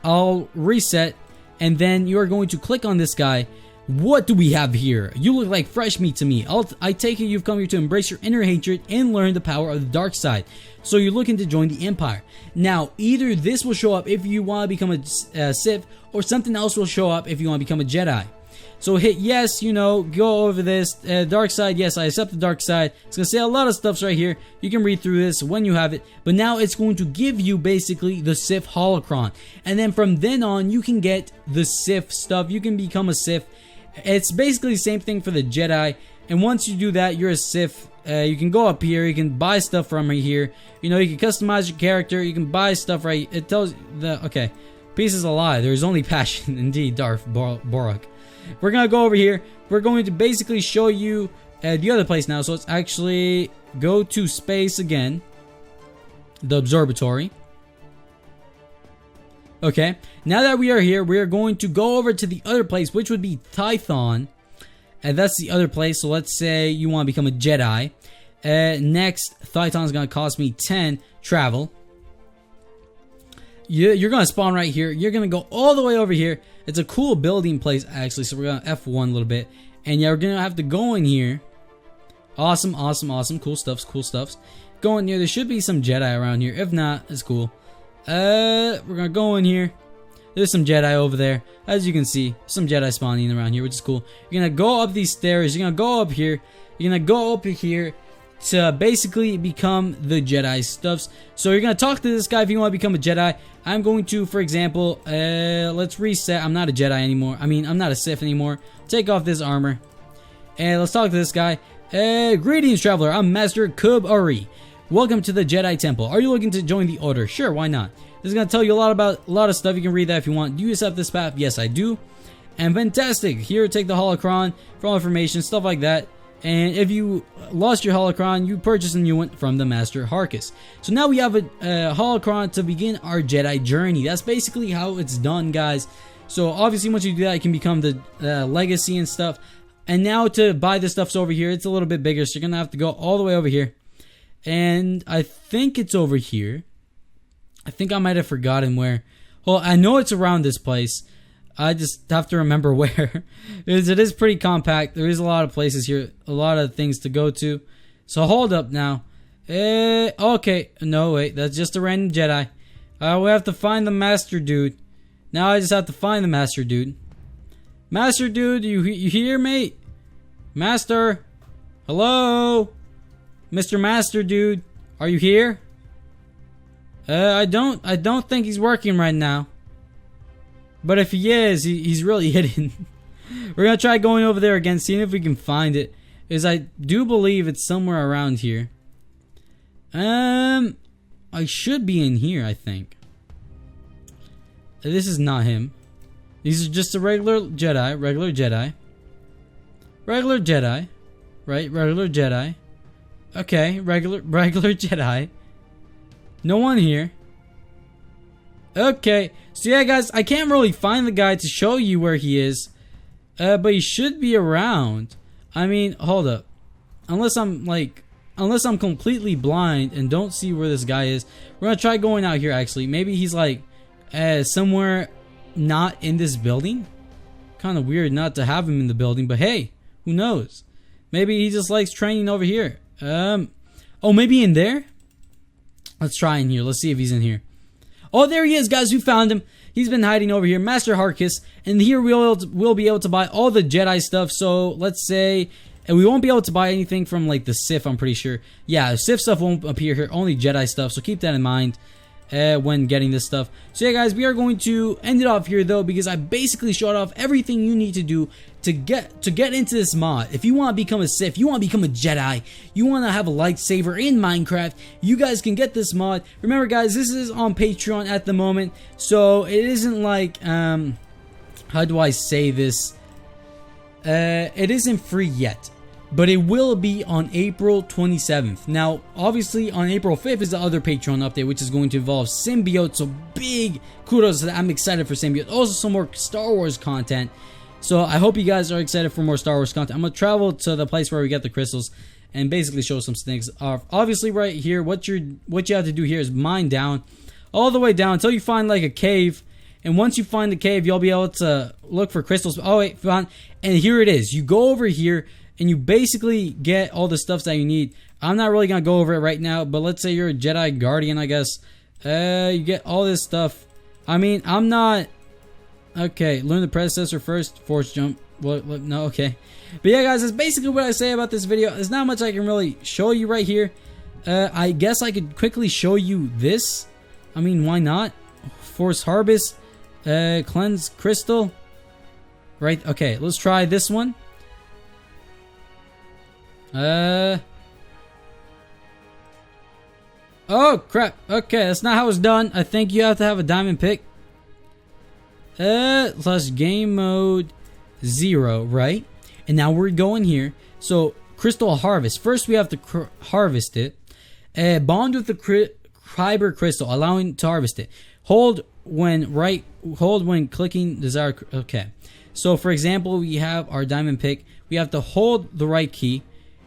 I'll reset and then you're going to click on this guy. What do we have here? You look like fresh meat to me. I take it you've come here to embrace your inner hatred and learn the power of the dark side. So you're looking to join the Empire. Now, either this will show up if you want to become a Sith, or something else will show up if you want to become a Jedi. So hit yes, you know, go over this. Dark side, yes, I accept the dark side. It's going to say a lot of stuffs right here. You can read through this when you have it. But now it's going to give you basically the Sith holocron. And then from then on, you can get the Sith stuff. You can become a Sith. It's basically the same thing for the Jedi. And once you do that, you're a Sith. You can go up here. You can buy stuff from right here. You know, you can customize your character. You can buy stuff right. It tells the okay. Peace is a lie. There is only passion, indeed, Darth Borak. We're gonna go over here. We're going to basically show you the other place now. So let's actually go to space again. The observatory. Okay. Now that we are here, we are going to go over to the other place, which would be Tython. And that's the other place. So let's say you want to become a Jedi. Next, Tython's going to cost me 10 travel. You're going to spawn right here. You're going to go all the way over here. It's a cool building place, actually. So we're going to F1 a little bit. And yeah, we're going to have to go in here. Awesome, awesome, awesome. Cool stuffs, cool stuffs. Go in here. There should be some Jedi around here. If not, it's cool. We're going to go in here. There's some Jedi over there. As you can see, some Jedi spawning around here, which is cool. You're going to go up these stairs. You're going to go up here. You're going to go up here to basically become the Jedi stuffs. So you're going to talk to this guy if you want to become a Jedi. I'm going to, for example, let's reset. I'm not a Jedi anymore. I mean, I'm not a Sith anymore. Take off this armor. And let's talk to this guy. Greetings, traveler. I'm Master Kub Ari. Welcome to the Jedi Temple. Are you looking to join the Order? Sure, why not? This is going to tell you a lot of stuff. You can read that if you want. Do you accept this path? Yes, I do. And fantastic. Here, take the holocron for all information, stuff like that. And if you lost your holocron, you purchase a new one from the Master Harkis. So now we have a holocron to begin our Jedi journey. That's basically how it's done, guys. So obviously, once you do that, you can become the legacy and stuff. And now to buy this stuff's over here. It's a little bit bigger, so you're going to have to go all the way over here. And I think it's over here. I think I might have forgotten where. Well, I know it's around this place. I just have to remember where. It is pretty compact. There is a lot of places here. A lot of things to go to. So hold up now. Okay. No, wait. That's just a random Jedi. We have to find the Master Dude. Now I just have to find the Master Dude. Master Dude, you here, mate? Master? Hello? Mr. Master Dude, are you here? I don't think he's working right now. But if he is, he's really hidden. We're gonna try going over there again, seeing if we can find it. Because I do believe it's somewhere around here. I should be in here, I think. This is not him. These are just a regular Jedi. Regular Jedi. Regular Jedi. Right? Regular Jedi. Okay, regular Jedi. No one here. Okay, so yeah, guys, I can't really find the guy to show you where he is, but he should be around. I mean, hold up. unless I'm completely blind and don't see where this guy is. We're gonna try going out here actually. Maybe he's like somewhere not in this building. Kind of weird not to have him in the building, but hey, who knows? Maybe he just likes training over here. Oh, maybe in there? Let's try in here. Let's see if he's in here. Oh, there he is, guys. We found him. He's been hiding over here. Master Harkis. And here we'll be able to buy all the Jedi stuff. So let's say... And we won't be able to buy anything from like the Sith, I'm pretty sure. Yeah, Sith stuff won't appear here. Only Jedi stuff. So keep that in mind when getting this stuff. So yeah, guys, we are going to end it off here though, because I basically showed off everything you need to do to get into this mod. If you want to become a Sith, you want to become a Jedi, you want to have a lightsaber in Minecraft, you guys can get this mod. Remember, guys, this is on Patreon at the moment, so it isn't like how do I say this? It isn't free yet, but it will be on April 27th. Now, obviously, on April 5th is the other Patreon update, which is going to involve Symbiote. So big kudos to that. I'm excited for Symbiote. Also, some more Star Wars content. So I hope you guys are excited for more Star Wars content. I'm going to travel to the place where we get the crystals and basically show some things. Obviously, right here, what you have to do here is mine down, all the way down until you find like a cave. And once you find the cave, you'll be able to look for crystals. Oh, wait, found. And here it is. You go over here and you basically get all the stuff that you need. I'm not really going to go over it right now, but let's say you're a Jedi Guardian, I guess. You get all this stuff. I mean, I'm not... Okay, learn the predecessor first. Force jump. What, no, okay. But yeah, guys, that's basically what I say about this video. There's not much I can really show you right here. I guess I could quickly show you this. I mean, why not? Force Harvest. Cleanse Crystal. Right, okay, let's try this one. Oh, crap. Okay, that's not how it's done. I think you have to have a diamond pick. Plus game mode 0, right? And now we're going here. So, crystal harvest. First, we have to harvest it. Bond with the Kyber crystal, allowing to harvest it. Hold when clicking desired. Okay. So, for example, we have our diamond pick. We have to hold the right key.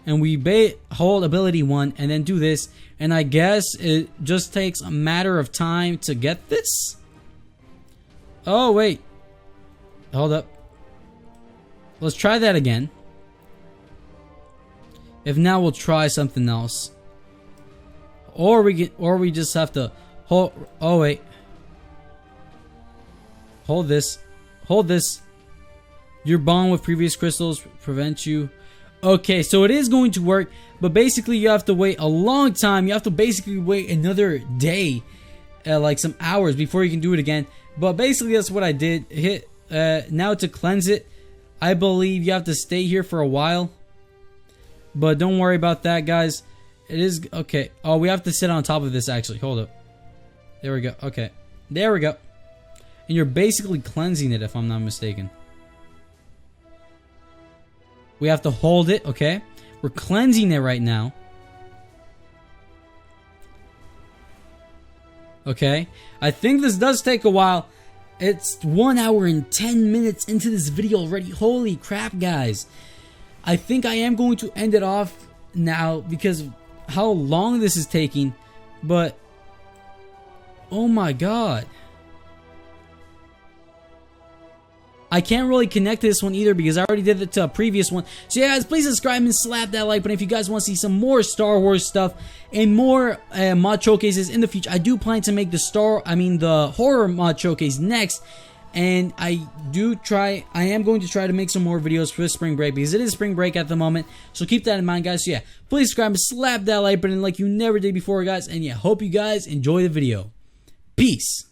And we hold ability 1 and then do this. And I guess it just takes a matter of time to get this. Oh, wait. Hold up. Let's try that again. If not, we'll try something else. Or we just have to hold. Oh, wait. Hold this. Hold this. Your bond with previous crystals prevents you. Okay, so it is going to work, but basically you have to wait a long time. You have to basically wait another day, like some hours before you can do it again. But basically that's what I did. Hit now to cleanse it. I believe you have to stay here for a while. But don't worry about that, guys. It is okay. Oh, we have to sit on top of this actually. Hold up. There we go. Okay. There we go. And you're basically cleansing it if I'm not mistaken. We have to hold it, okay? We're cleansing it right now. Okay? I think this does take a while. It's 1 hour and 10 minutes into this video already. Holy crap, guys. I think I am going to end it off now because of how long this is taking. But, oh my god. I can't really connect to this one either because I already did it to a previous one. So yeah, guys, please subscribe and slap that like button if you guys want to see some more Star Wars stuff and more mod showcases in the future. I do plan to make the horror mod showcase next. And I am going to try to make some more videos for spring break because it is spring break at the moment. So keep that in mind, guys. So yeah, please subscribe and slap that like button like you never did before, guys. And yeah, hope you guys enjoy the video. Peace.